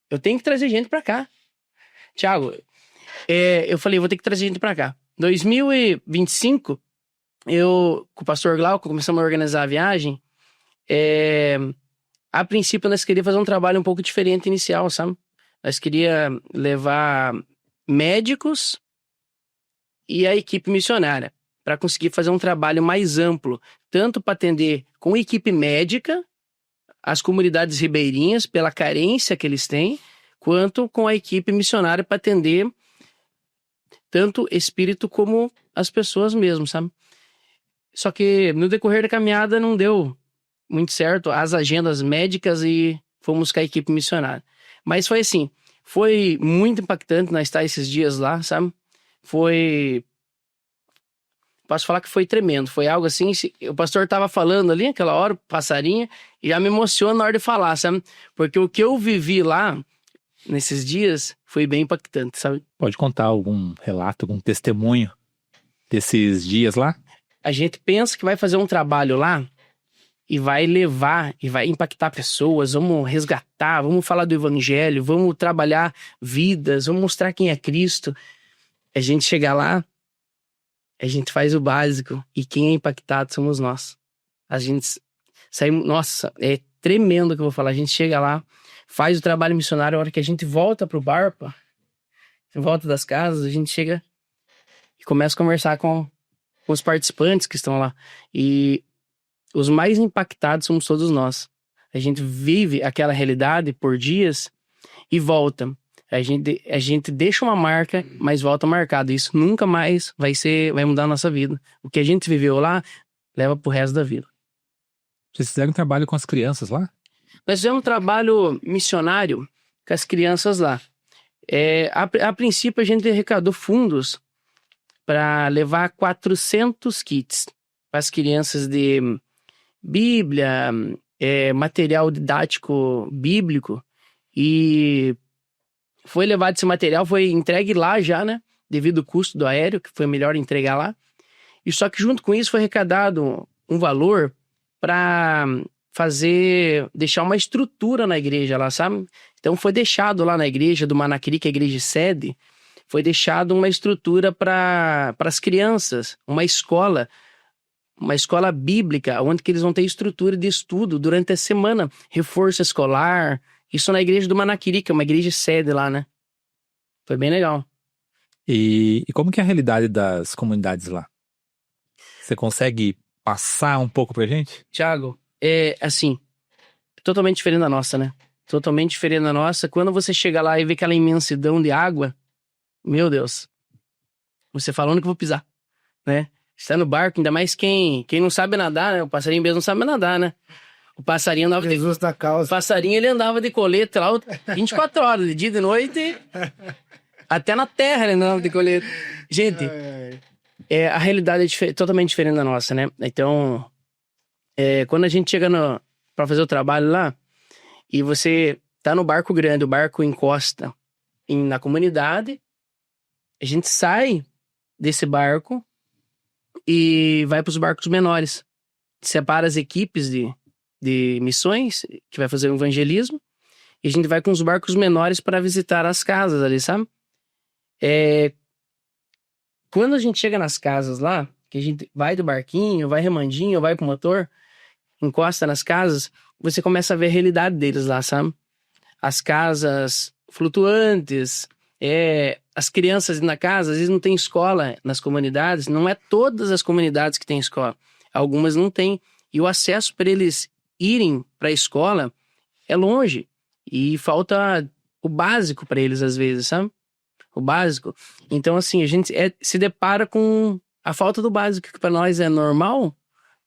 Speaker 5: Eu tenho que trazer gente pra cá. Tiago, eu falei, vou ter que trazer gente pra cá. 2025, eu, com o pastor Glauco, começamos a organizar a viagem. A princípio, nós queríamos fazer um trabalho um pouco diferente inicial, sabe? Nós queríamos levar médicos e a equipe missionária para conseguir fazer um trabalho mais amplo, tanto para atender com equipe médica, as comunidades ribeirinhas, pela carência que eles têm, quanto com a equipe missionária para atender tanto espírito como as pessoas mesmo, sabe? Só que no decorrer da caminhada não deu muito certo as agendas médicas e fomos com a equipe missionária. Mas foi assim, foi muito impactante nós estar esses dias lá, sabe? Posso falar que foi tremendo, foi algo assim, o pastor tava falando ali naquela hora, o passarinho, e já me emociona na hora de falar, sabe? Porque o que eu vivi lá, nesses dias, foi bem impactante, sabe?
Speaker 1: Pode contar algum relato, algum testemunho desses dias lá?
Speaker 5: A gente pensa que vai fazer um trabalho lá e vai levar, e vai impactar pessoas, vamos resgatar, vamos falar do evangelho, vamos trabalhar vidas, vamos mostrar quem é Cristo. A gente chega lá, a gente faz o básico e quem é impactado somos nós. A gente sai, nossa, é tremendo o que eu vou falar. A gente chega lá, faz o trabalho missionário, a hora que a gente volta pro barco, volta das casas, a gente chega e começa a conversar com os participantes que estão lá. E os mais impactados somos todos nós. A gente vive aquela realidade por dias e volta. A gente deixa uma marca, mas volta marcado. Isso nunca mais vai mudar a nossa vida. O que a gente viveu lá, leva pro resto da vida.
Speaker 1: Vocês fizeram um trabalho com as crianças lá?
Speaker 5: Nós fizemos um trabalho missionário com as crianças lá. A princípio, a gente arrecadou fundos para levar 400 kits para as crianças de Bíblia, material didático bíblico. E foi levado esse material, foi entregue lá já, né? Devido ao custo do aéreo, que foi melhor entregar lá. E só que junto com isso foi arrecadado um valor para deixar uma estrutura na igreja lá, sabe? Então foi deixado lá na igreja do Manaquiri, que é a igreja sede, foi deixado uma estrutura para as crianças, uma escola bíblica, onde que eles vão ter estrutura de estudo durante a semana, reforço escolar. Isso na igreja do Manaquiri, que é uma igreja sede lá, né? Foi bem legal.
Speaker 1: E como que é a realidade das comunidades lá? Você consegue passar um pouco pra gente?
Speaker 5: Tiago, assim, totalmente diferente da nossa, né? Totalmente diferente da nossa. Quando você chega lá e vê aquela imensidão de água, meu Deus, você fala onde que eu vou pisar, né? Você tá no barco, ainda mais quem não sabe nadar, né? O passarinho mesmo não sabe nadar, né? O passarinho andava
Speaker 4: Jesus da causa.
Speaker 5: O passarinho, ele andava de colete lá 24 horas, de dia e de noite. Até na terra ele andava de colete. Gente, a realidade é totalmente diferente da nossa, né? Então, quando a gente chega pra fazer o trabalho lá, e você tá no barco grande, o barco encosta na comunidade, a gente sai desse barco e vai para os barcos menores. Separa as equipes de missões que vai fazer o evangelismo e a gente vai com os barcos menores para visitar as casas ali, sabe? Quando a gente chega nas casas lá, que a gente vai do barquinho, vai remandinho, vai pro motor, encosta nas casas, você começa a ver a realidade deles lá, sabe? As casas flutuantes, as crianças na casa, às vezes não tem escola nas comunidades, não é todas as comunidades que tem escola, algumas não tem, e o acesso para eles irem para a escola é longe, e falta o básico para eles às vezes, sabe? O básico. Então, assim, a gente se depara com a falta do básico, que para nós é normal,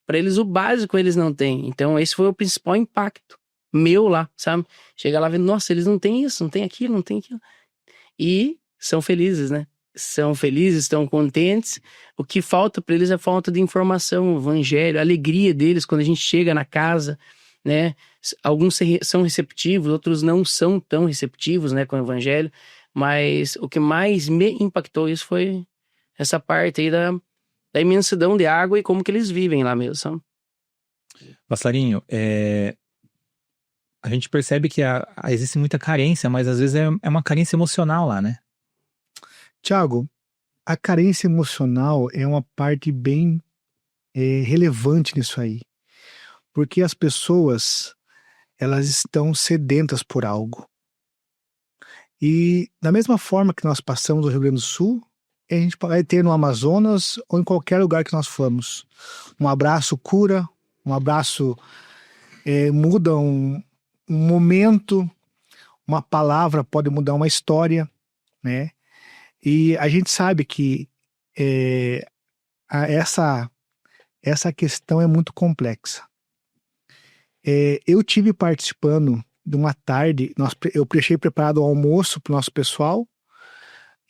Speaker 5: para eles o básico eles não têm. Então, esse foi o principal impacto meu lá, sabe? Chega lá vendo, nossa, eles não têm isso, não tem aquilo, não tem aquilo. E são felizes, né? São felizes, estão contentes. O que falta para eles é falta de informação, o evangelho, a alegria deles quando a gente chega na casa, né? Alguns são receptivos, outros não são tão receptivos, né, com o evangelho. Mas o que mais me impactou isso foi essa parte aí da imensidão de água e como que eles vivem lá mesmo, sabe?
Speaker 1: Pastorinho, a gente percebe que existe muita carência, mas às vezes é uma carência emocional lá, né?
Speaker 4: Tiago, a carência emocional é uma parte bem relevante nisso aí. Porque as pessoas, elas estão sedentas por algo. E da mesma forma que nós passamos no Rio Grande do Sul, a gente vai ter no Amazonas ou em qualquer lugar que nós formos. Um abraço cura, um abraço muda um momento, uma palavra pode mudar uma história, né? E a gente sabe que essa questão é muito complexa. Eu tive participando de uma tarde, eu deixei preparado o almoço para o nosso pessoal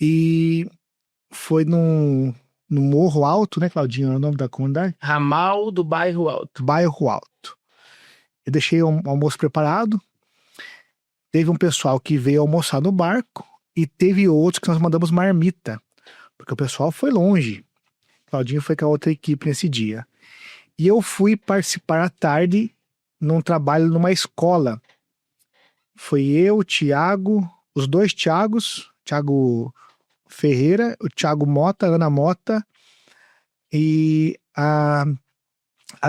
Speaker 4: e foi no Morro Alto, né, Claudinho? É o nome da comunidade?
Speaker 5: Ramal do Bairro Alto.
Speaker 4: Bairro Alto. Eu deixei o almoço preparado, teve um pessoal que veio almoçar no barco e teve outros que nós mandamos marmita, porque o pessoal foi longe. Claudinho foi com a outra equipe nesse dia. E eu fui participar à tarde num trabalho numa escola. Foi eu, o Tiago, os dois Tiagos, Tiago Ferreira, o Tiago Mota, a Ana Mota e a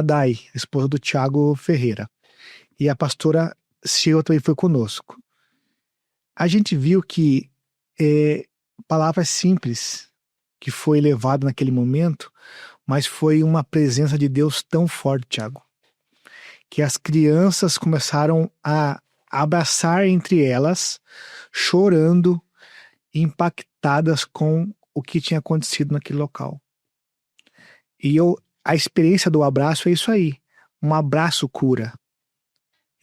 Speaker 4: Dai, a esposa do Tiago Ferreira. E a pastora Sheila também foi conosco. A gente viu que palavras simples que foi levado naquele momento, mas foi uma presença de Deus tão forte, Tiago, que as crianças começaram a abraçar entre elas, chorando, impactadas com o que tinha acontecido naquele local. E a experiência do abraço é isso aí, um abraço cura.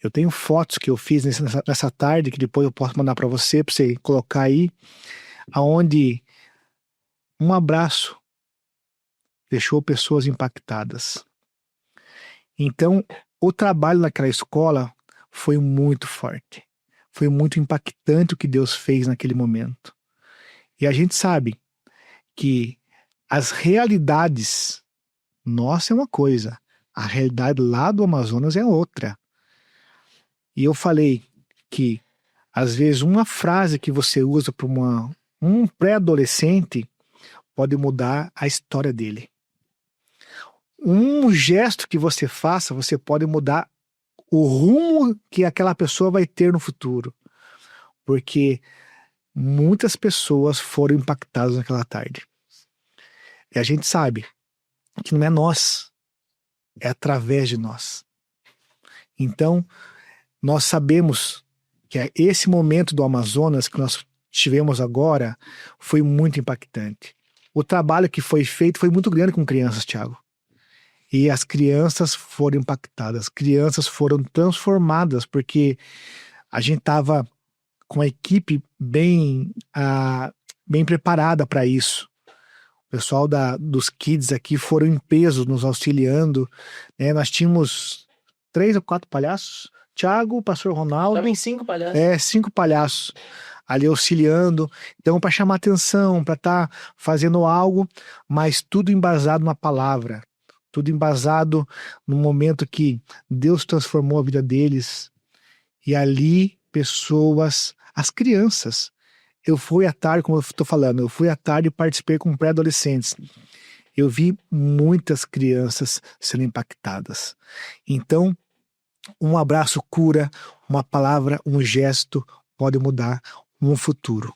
Speaker 4: Eu tenho fotos que eu fiz nessa tarde, que depois eu posso mandar para você colocar aí, aonde um abraço deixou pessoas impactadas. Então, o trabalho naquela escola foi muito forte. Foi muito impactante o que Deus fez naquele momento. E a gente sabe que as realidades nossa é uma coisa, a realidade lá do Amazonas é outra. E eu falei que, às vezes, uma frase que você usa para um pré-adolescente pode mudar a história dele. Um gesto que você faça, você pode mudar o rumo que aquela pessoa vai ter no futuro. Porque muitas pessoas foram impactadas naquela tarde. E a gente sabe que não é nós, é através de nós. Então, nós sabemos que esse momento do Amazonas que nós tivemos agora foi muito impactante. O trabalho que foi feito foi muito grande com crianças, Tiago. E as crianças foram impactadas, crianças foram transformadas, porque a gente estava com a equipe bem preparada para isso. O pessoal dos kids aqui foram em peso nos auxiliando. Né? Nós tínhamos 3 ou 4 palhaços. Tiago, o pastor Ronaldo.
Speaker 5: Estava em 5 palhaços.
Speaker 4: 5 palhaços. ali auxiliando. Então, para chamar atenção, para estar fazendo algo, mas tudo embasado na palavra, tudo embasado no momento que Deus transformou a vida deles. E ali, pessoas, as crianças. Eu fui à tarde, como eu estou falando, eu fui à tarde e participei com pré-adolescentes. Eu vi muitas crianças sendo impactadas. Então, um abraço cura, uma palavra, um gesto pode mudar um futuro.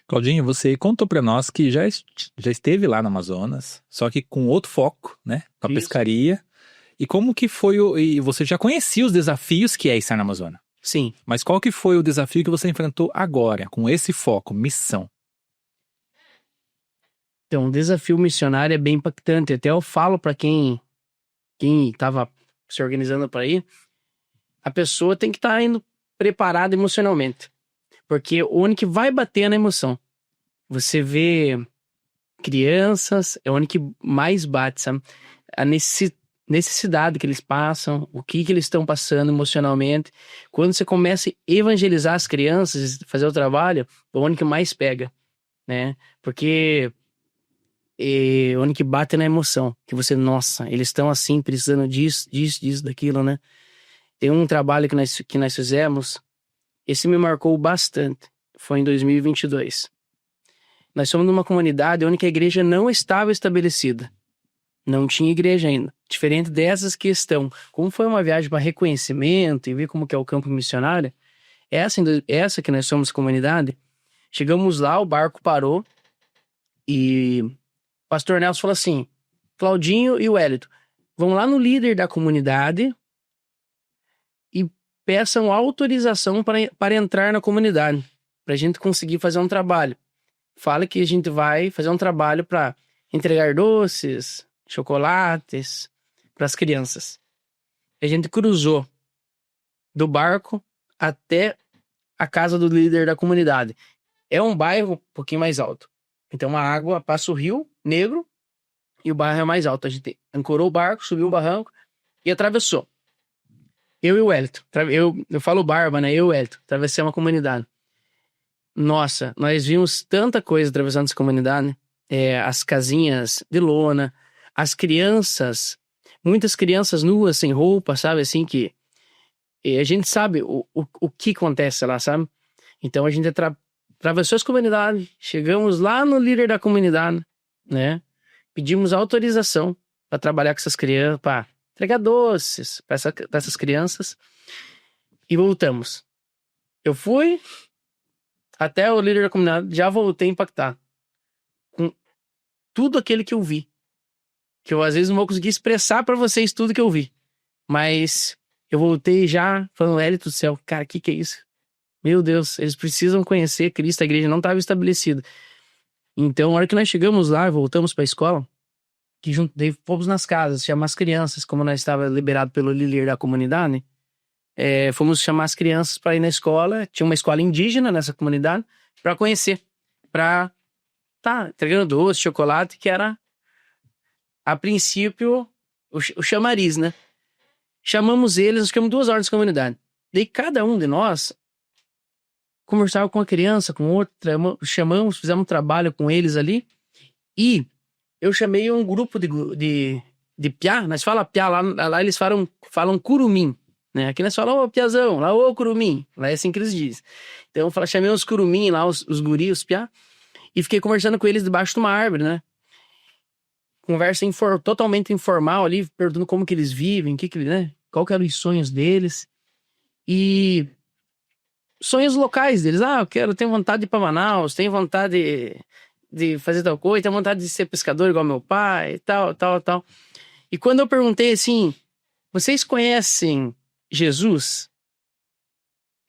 Speaker 1: Claudinho, você contou para nós que já esteve lá no Amazonas, só que com outro foco, né? Com a
Speaker 5: Isso.
Speaker 1: pescaria. E como que foi e você já conhecia os desafios que é estar na Amazônia.
Speaker 5: Sim.
Speaker 1: Mas qual que foi o desafio que você enfrentou agora, com esse foco, missão?
Speaker 5: Então, o desafio missionário é bem impactante. Até eu falo para quem estava se organizando para ir, a pessoa tem que estar indo preparada emocionalmente. Porque onde que vai bater na emoção? Você vê crianças, é onde que mais bate, sabe? A necessidade que eles passam, o que eles estão passando emocionalmente. Quando você começa a evangelizar as crianças, fazer o trabalho, é onde que mais pega, né? Porque onde que bate na emoção, que você, nossa, eles estão assim, precisando disso, daquilo, né? Tem um trabalho que nós fizemos, esse me marcou bastante, foi em 2022. Nós somos numa comunidade onde a igreja não estava estabelecida, não tinha igreja ainda, diferente dessas que estão. Como foi uma viagem para reconhecimento e ver como que é o campo missionário, essa que nós somos comunidade, chegamos lá, o barco parou e o pastor Nelson falou assim, Claudinho e o Wellington, vão lá no líder da comunidade e peçam autorização para entrar na comunidade, para a gente conseguir fazer um trabalho. Fala que a gente vai fazer um trabalho para entregar doces, chocolates para as crianças. A gente cruzou do barco até a casa do líder da comunidade. É um bairro um pouquinho mais alto. Então a água passa o Rio Negro e o bairro é mais alto. A gente ancorou o barco, subiu o barranco e atravessou. Eu e o Wellington. Eu falo barba, né? Eu e o Wellington. Atravessei uma comunidade. Nossa, nós vimos tanta coisa atravessando essa comunidade. As casinhas de lona, as crianças, muitas crianças nuas, sem roupa, sabe? Assim que a gente sabe o que acontece lá, sabe? Então a gente atravessou as comunidades, chegamos lá no líder da comunidade, né? Pedimos autorização para trabalhar com essas crianças, para entregar doces para essas crianças e voltamos. Eu fui até o líder da comunidade, já voltei impactado com tudo aquilo que eu vi. Que eu às vezes não vou conseguir expressar para vocês tudo que eu vi. Mas eu voltei já falando, Hélito do céu, cara, o que é isso? Meu Deus, eles precisam conhecer Cristo, a igreja não estava estabelecida. Então, na hora que nós chegamos lá e voltamos para a escola, que daí fomos nas casas, chamar as crianças, como nós estava liberado pelo líder da comunidade, fomos chamar as crianças para ir na escola, tinha uma escola indígena nessa comunidade, para conhecer, para entregando doce, chocolate, que era, a princípio, o chamariz, né? Chamamos eles, nós ficamos 2 horas na comunidade. Daí cada um de nós conversava com uma criança, com outra, chamamos, fizemos um trabalho com eles ali, e eu chamei um grupo de piá, nós falamos piá, lá eles falam curumim, né? Aqui nós falamos, ô piazão, lá ô curumim, lá é assim que eles dizem. Então eu chamei os curumim lá, os guris, os piá, e fiquei conversando com eles debaixo de uma árvore, né? Conversa totalmente informal ali, perguntando como que eles vivem, né? Qual que eram os sonhos deles. E sonhos locais deles. Eu tenho vontade de ir pra Manaus, tenho vontade de fazer tal coisa, tenho vontade de ser pescador igual meu pai, tal. E quando eu perguntei assim, vocês conhecem Jesus?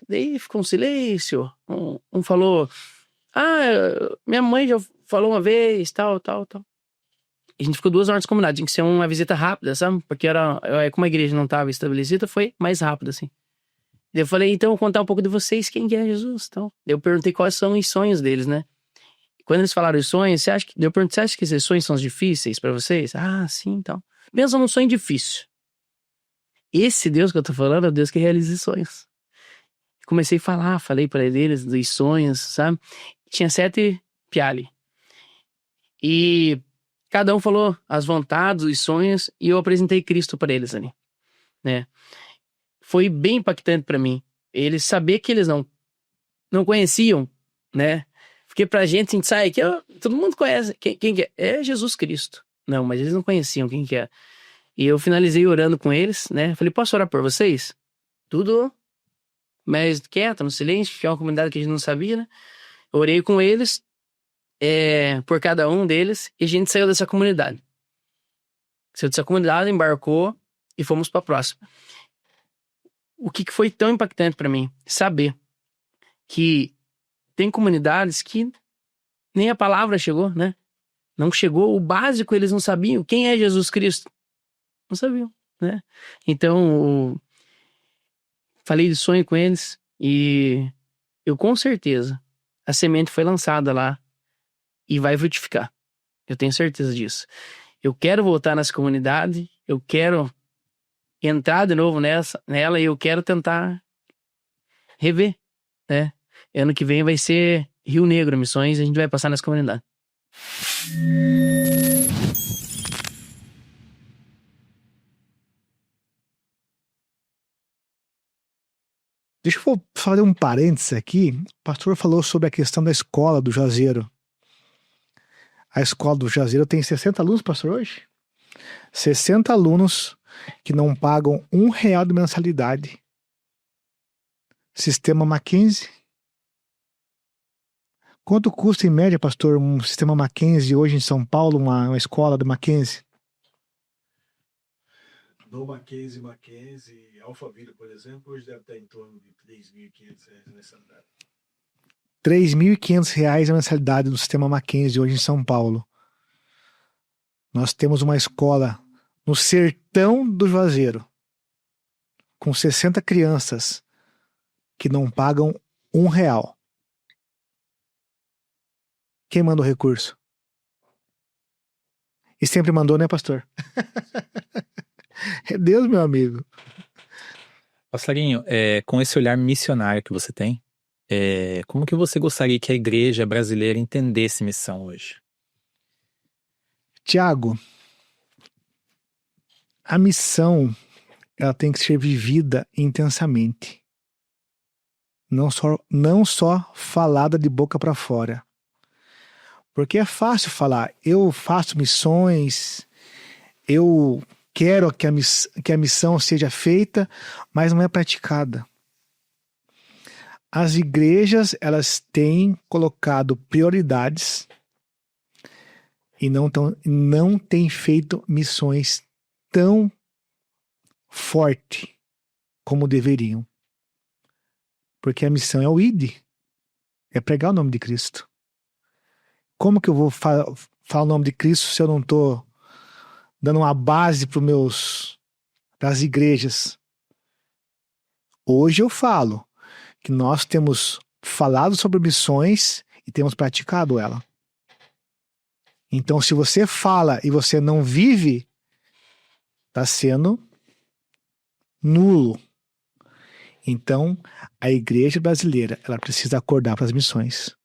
Speaker 5: Daí ficou um silêncio. Um falou, minha mãe já falou uma vez, tal. A gente ficou 2 horas na comunidade, tinha que ser uma visita rápida, sabe? Porque como a igreja não estava estabelecida, foi mais rápido, assim. Daí eu falei, então, eu vou contar um pouco de vocês, quem que é Jesus, então. Daí eu perguntei quais são os sonhos deles, né? E quando eles falaram os sonhos, você acha que esses sonhos são difíceis pra vocês? Sim, então. Pensa num sonho difícil. Esse Deus que eu tô falando é o Deus que realiza sonhos. Comecei a falar, falei para eles dos sonhos, sabe? Tinha 7 piali. E cada um falou as vontades, os sonhos, e eu apresentei Cristo para eles ali, né? Foi bem impactante para mim. Eles saber que eles não conheciam, né? Porque pra gente sai que todo mundo conhece. Quem que é? É Jesus Cristo. Não, mas eles não conheciam quem que é. E eu finalizei orando com eles, né? Falei, posso orar por vocês? Tudo mais quieto, no silêncio, que é uma comunidade que a gente não sabia, né? Orei com eles, por cada um deles, e a gente saiu dessa comunidade. Saiu dessa comunidade, embarcou e fomos pra próxima. O que foi tão impactante pra mim? Saber que tem comunidades que nem a palavra chegou, né? Não chegou, o básico eles não sabiam. Quem é Jesus Cristo? Não sabiam, né? Então, falei de sonho com eles e eu com certeza, a semente foi lançada lá e vai frutificar. Eu tenho certeza disso. Eu quero voltar nessa comunidade, eu quero entrar de novo nela e eu quero tentar rever, né? Ano que vem vai ser Rio Negro, Missões, e a gente vai passar nessa comunidade.
Speaker 4: Deixa eu fazer um parênteses aqui. O pastor falou sobre a questão da escola do Juazeiro. A escola do Juazeiro tem 60 alunos, pastor, hoje? 60 alunos que não pagam R$1 de mensalidade. Sistema Mackenzie. Quanto custa em média, pastor, um sistema Mackenzie hoje em São Paulo, uma escola do Mackenzie?
Speaker 3: Do Mackenzie, Alphaville, por exemplo, hoje deve estar em torno de R$3.500 a mensalidade.
Speaker 4: R$3.500 a mensalidade do sistema Mackenzie hoje em São Paulo. Nós temos uma escola no sertão do Juazeiro, com 60 crianças que não pagam R$1. Quem manda o recurso? E sempre mandou, né, pastor? É Deus, meu amigo.
Speaker 1: Pastorinho, com esse olhar missionário que você tem, como que você gostaria que a igreja brasileira entendesse missão hoje?
Speaker 4: Tiago, a missão ela tem que ser vivida intensamente. Não só falada de boca para fora. Porque é fácil falar, eu faço missões, eu quero que a missão seja feita, mas não é praticada. As igrejas, elas têm colocado prioridades e não têm feito missões tão forte como deveriam. Porque a missão é o ID, é pregar o nome de Cristo. Como que eu vou falar o nome de Cristo se eu não estou dando uma base para as igrejas? Hoje eu falo que nós temos falado sobre missões e temos praticado ela. Então, se você fala e você não vive, está sendo nulo. Então, a igreja brasileira, ela precisa acordar para as missões.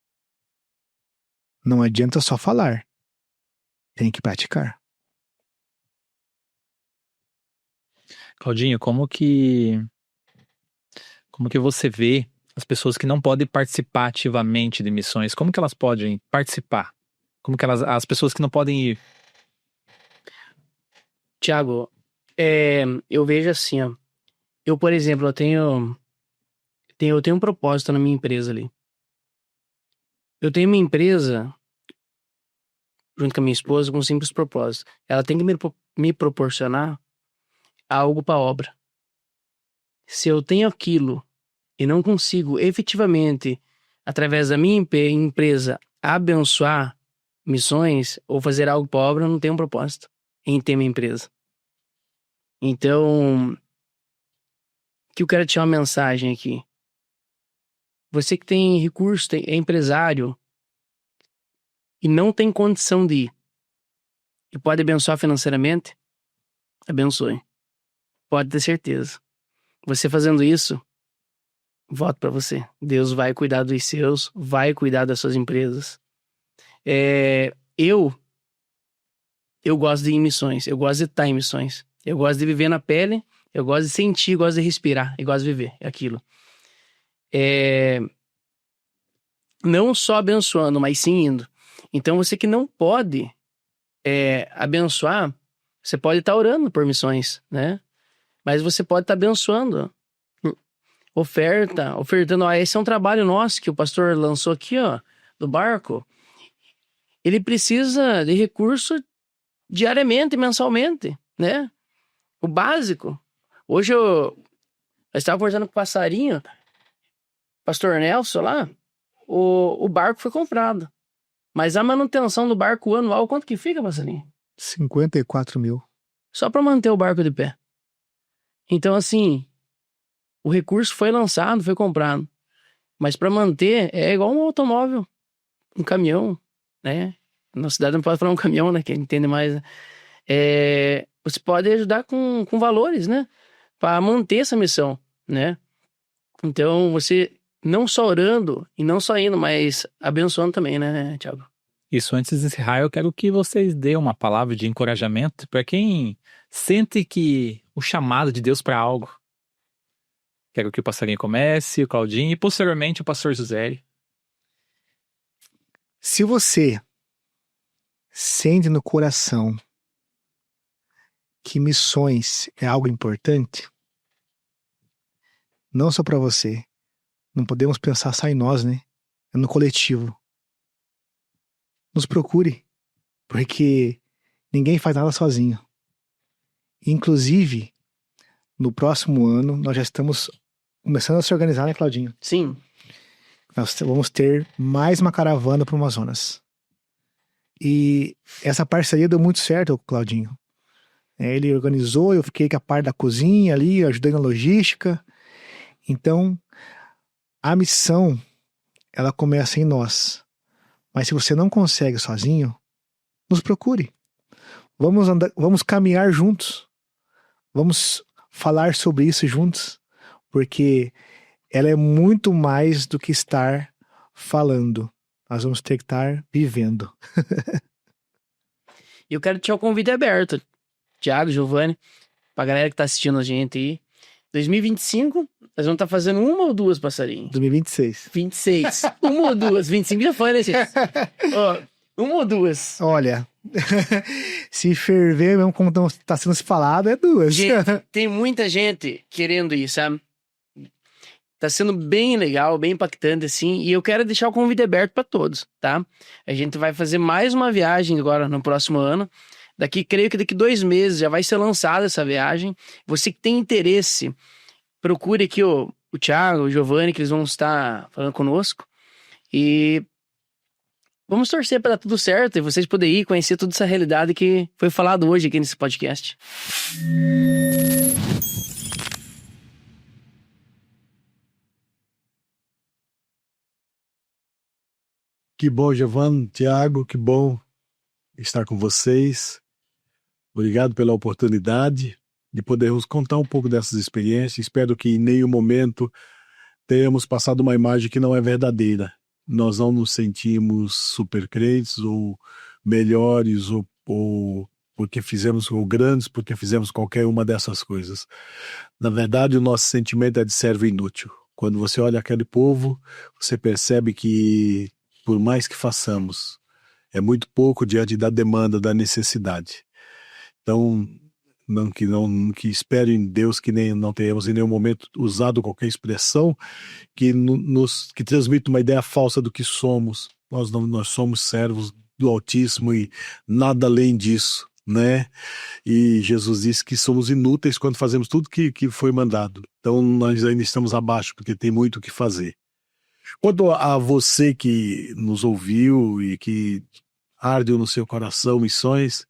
Speaker 4: Não adianta só falar. Tem que praticar.
Speaker 1: Claudinho, como que você vê as pessoas que não podem participar ativamente de missões? Como que elas podem participar? Como que as pessoas que não podem ir?
Speaker 5: Tiago, eu vejo assim, ó. Eu, por exemplo, eu tenho um propósito na minha empresa ali. Eu tenho minha empresa, junto com a minha esposa, com um simples propósito. Ela tem que me proporcionar algo para a obra. Se eu tenho aquilo e não consigo efetivamente, através da minha empresa, abençoar missões ou fazer algo para a obra, eu não tenho um propósito em ter minha empresa. Então, que eu quero te dar uma mensagem aqui. Você que tem recurso, é empresário e não tem condição de ir e pode abençoar financeiramente, abençoe. Pode ter certeza. Você fazendo isso, voto para você. Deus vai cuidar dos seus, vai cuidar das suas empresas. Eu gosto de ir em missões, eu gosto de estar em missões. Eu gosto de viver na pele, eu gosto de sentir, gosto de respirar, eu gosto de viver aquilo. Não só abençoando, mas sim indo. Então você que não pode abençoar, você pode estar orando por missões, né? Mas você pode estar abençoando. Ofertando. Esse é um trabalho nosso que o pastor lançou aqui, ó, do barco. Ele precisa de recurso diariamente, mensalmente, né? O básico. Hoje eu estava conversando com o passarinho, pastor Nelson lá, o barco foi comprado. Mas a manutenção do barco anual, quanto que fica, passarinho?
Speaker 4: 54 mil.
Speaker 5: Só para manter o barco de pé. Então, assim, o recurso foi lançado, foi comprado. Mas para manter, é igual um automóvel, um caminhão, né? Na cidade não pode falar um caminhão, né? Quem entende mais, né? Você pode ajudar com valores, né? Para manter essa missão, né? Então, você não só orando e não só indo, mas abençoando também, né, Thiago?
Speaker 1: Isso, antes de encerrar, eu quero que vocês dêem uma palavra de encorajamento para quem sente que o chamado de Deus para algo. Quero que o passarinho comece, o Claudinho e posteriormente o pastor José.
Speaker 4: Se você sente no coração que missões é algo importante, não só para você, não podemos pensar só em nós, né? É no coletivo. Nos procure, porque ninguém faz nada sozinho. Inclusive, no próximo ano, nós já estamos começando a se organizar, né, Claudinho?
Speaker 5: Sim.
Speaker 4: Nós vamos ter mais uma caravana para o Amazonas. E essa parceria deu muito certo, Claudinho. Ele organizou, eu fiquei com a parte da cozinha ali, eu ajudei na logística. Então, a missão, ela começa em nós. Mas se você não consegue sozinho, nos procure. Vamos caminhar juntos. Vamos falar sobre isso juntos. Porque ela é muito mais do que estar falando. Nós vamos ter que estar vivendo.
Speaker 5: E eu quero deixar o convite aberto, Thiago, Giovanni, pra galera que tá assistindo a gente aí. 2025, nós vamos estar fazendo uma ou duas, passarinhos?
Speaker 4: 2026.
Speaker 5: 26. Uma ou duas. 25 já foi, né, gente? Uma ou duas.
Speaker 4: Olha, se ferver mesmo como tá sendo se falado, é duas.
Speaker 5: Gente, tem muita gente querendo ir, sabe? Tá sendo bem legal, bem impactante, assim. E eu quero deixar o convite aberto para todos, tá? A gente vai fazer mais uma viagem agora no próximo ano. Creio que daqui 2 meses já vai ser lançada essa viagem. Você que tem interesse, procure aqui o Thiago, o Giovanni, que eles vão estar falando conosco. E vamos torcer para dar tudo certo e vocês poderem ir conhecer toda essa realidade que foi falado hoje aqui nesse podcast.
Speaker 3: Que bom, Giovanni, Thiago, que bom estar com vocês. Obrigado pela oportunidade de podermos contar um pouco dessas experiências. Espero que em nenhum momento tenhamos passado uma imagem que não é verdadeira. Nós não nos sentimos super crentes ou melhores ou porque fizemos, ou grandes porque fizemos qualquer uma dessas coisas. Na verdade, o nosso sentimento é de servo inútil. Quando você olha aquele povo, você percebe que por mais que façamos, é muito pouco diante da demanda, da necessidade. Então, que espero em Deus que não tenhamos em nenhum momento usado qualquer expressão que que transmita uma ideia falsa do que somos. Nós somos servos do Altíssimo e nada além disso, né? E Jesus disse que somos inúteis quando fazemos tudo que foi mandado. Então, nós ainda estamos abaixo, porque tem muito o que fazer. Quanto a você que nos ouviu e que arde no seu coração missões,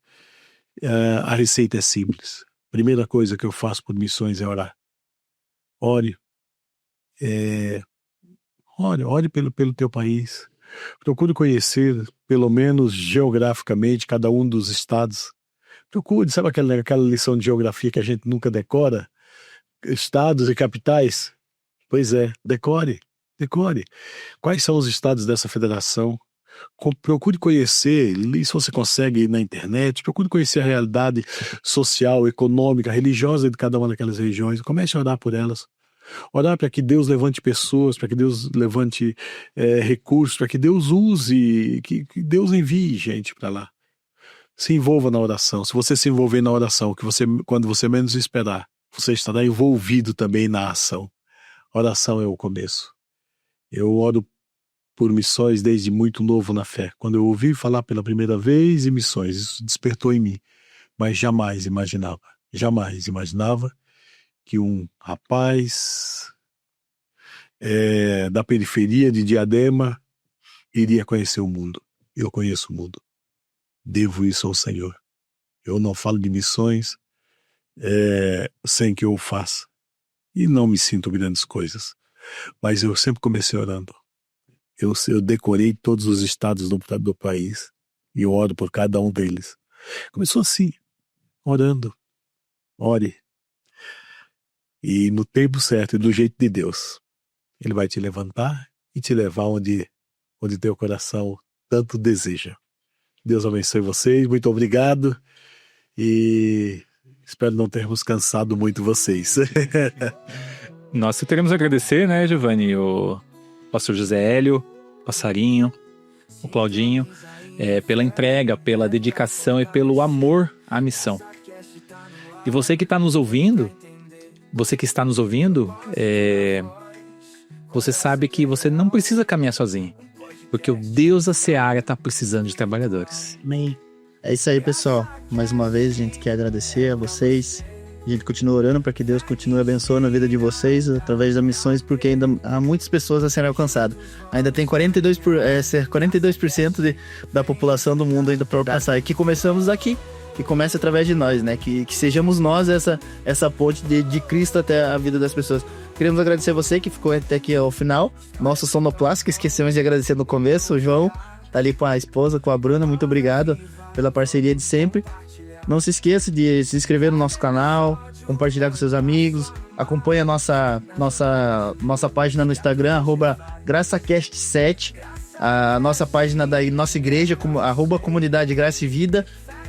Speaker 3: a receita é simples. Primeira coisa que eu faço por missões é orar. Ore. Ore pelo teu país. Procure conhecer, pelo menos geograficamente, cada um dos estados. Procure, sabe aquela lição de geografia que a gente nunca decora? Estados e capitais. Pois é, decore. Quais são os estados dessa federação? Procure conhecer, se você consegue ir na internet, procure conhecer a realidade social, econômica, religiosa de cada uma daquelas regiões. Comece a orar por elas. Orar para que Deus levante pessoas, para que Deus levante recursos, para que Deus use, que Deus envie gente para lá. Se envolva na oração. Se você se envolver na oração, quando você menos esperar, você estará envolvido também na ação. Oração é o começo. Eu oro por missões desde muito novo na fé. Quando eu ouvi falar pela primeira vez em missões, isso despertou em mim. Mas jamais imaginava que um rapaz da periferia de Diadema iria conhecer o mundo. Eu conheço o mundo. Devo isso ao Senhor. Eu não falo de missões sem que eu o faça. E não me sinto grandes coisas. Mas eu sempre comecei orando. Eu decorei todos os estados do país e eu oro por cada um deles. Começou assim, orando. Ore. E no tempo certo e do jeito de Deus, Ele vai te levantar e te levar onde teu coração tanto deseja. Deus abençoe vocês, muito obrigado e espero não termos cansado muito vocês.
Speaker 1: Nós teremos a agradecer, né, Giovanni, o pastor José Hélio, o Passarinho, o Claudinho, pela entrega, pela dedicação e pelo amor à missão. E você que está nos ouvindo, você sabe que você não precisa caminhar sozinho, porque o Deus da Seara está precisando de trabalhadores.
Speaker 2: Amém. É isso aí, pessoal. Mais uma vez, a gente quer agradecer a vocês. A gente continua orando para que Deus continue abençoando a vida de vocês através das missões, porque ainda há muitas pessoas a serem alcançadas. Ainda tem 42% da população do mundo ainda para alcançar. E que começamos aqui, que comece através de nós, né? Que sejamos nós essa ponte de Cristo até a vida das pessoas. Queremos agradecer você que ficou até aqui ao final. Nosso sonoplasta, que esquecemos de agradecer no começo, o João, tá ali com a esposa, com a Bruna. Muito obrigado pela parceria de sempre. Não se esqueça de se inscrever no nosso canal, compartilhar com seus amigos, acompanhe a nossa página no Instagram, @GraçaCast7, a nossa página da nossa igreja, @Comunidade Graça e Vida.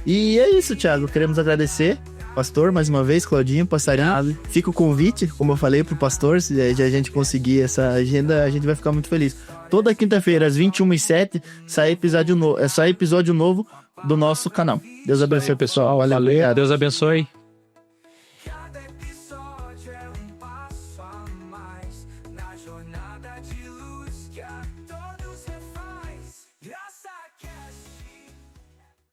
Speaker 2: E é isso, Thiago, queremos agradecer, pastor, mais uma vez, Claudinho, Passarinho. Fica o convite, como eu falei pro pastor, se a gente conseguir essa agenda, a gente vai ficar muito feliz. Toda quinta-feira, às 21h07, sai episódio novo do nosso canal. Deus abençoe, pessoal.
Speaker 1: Valeu. Deus abençoe.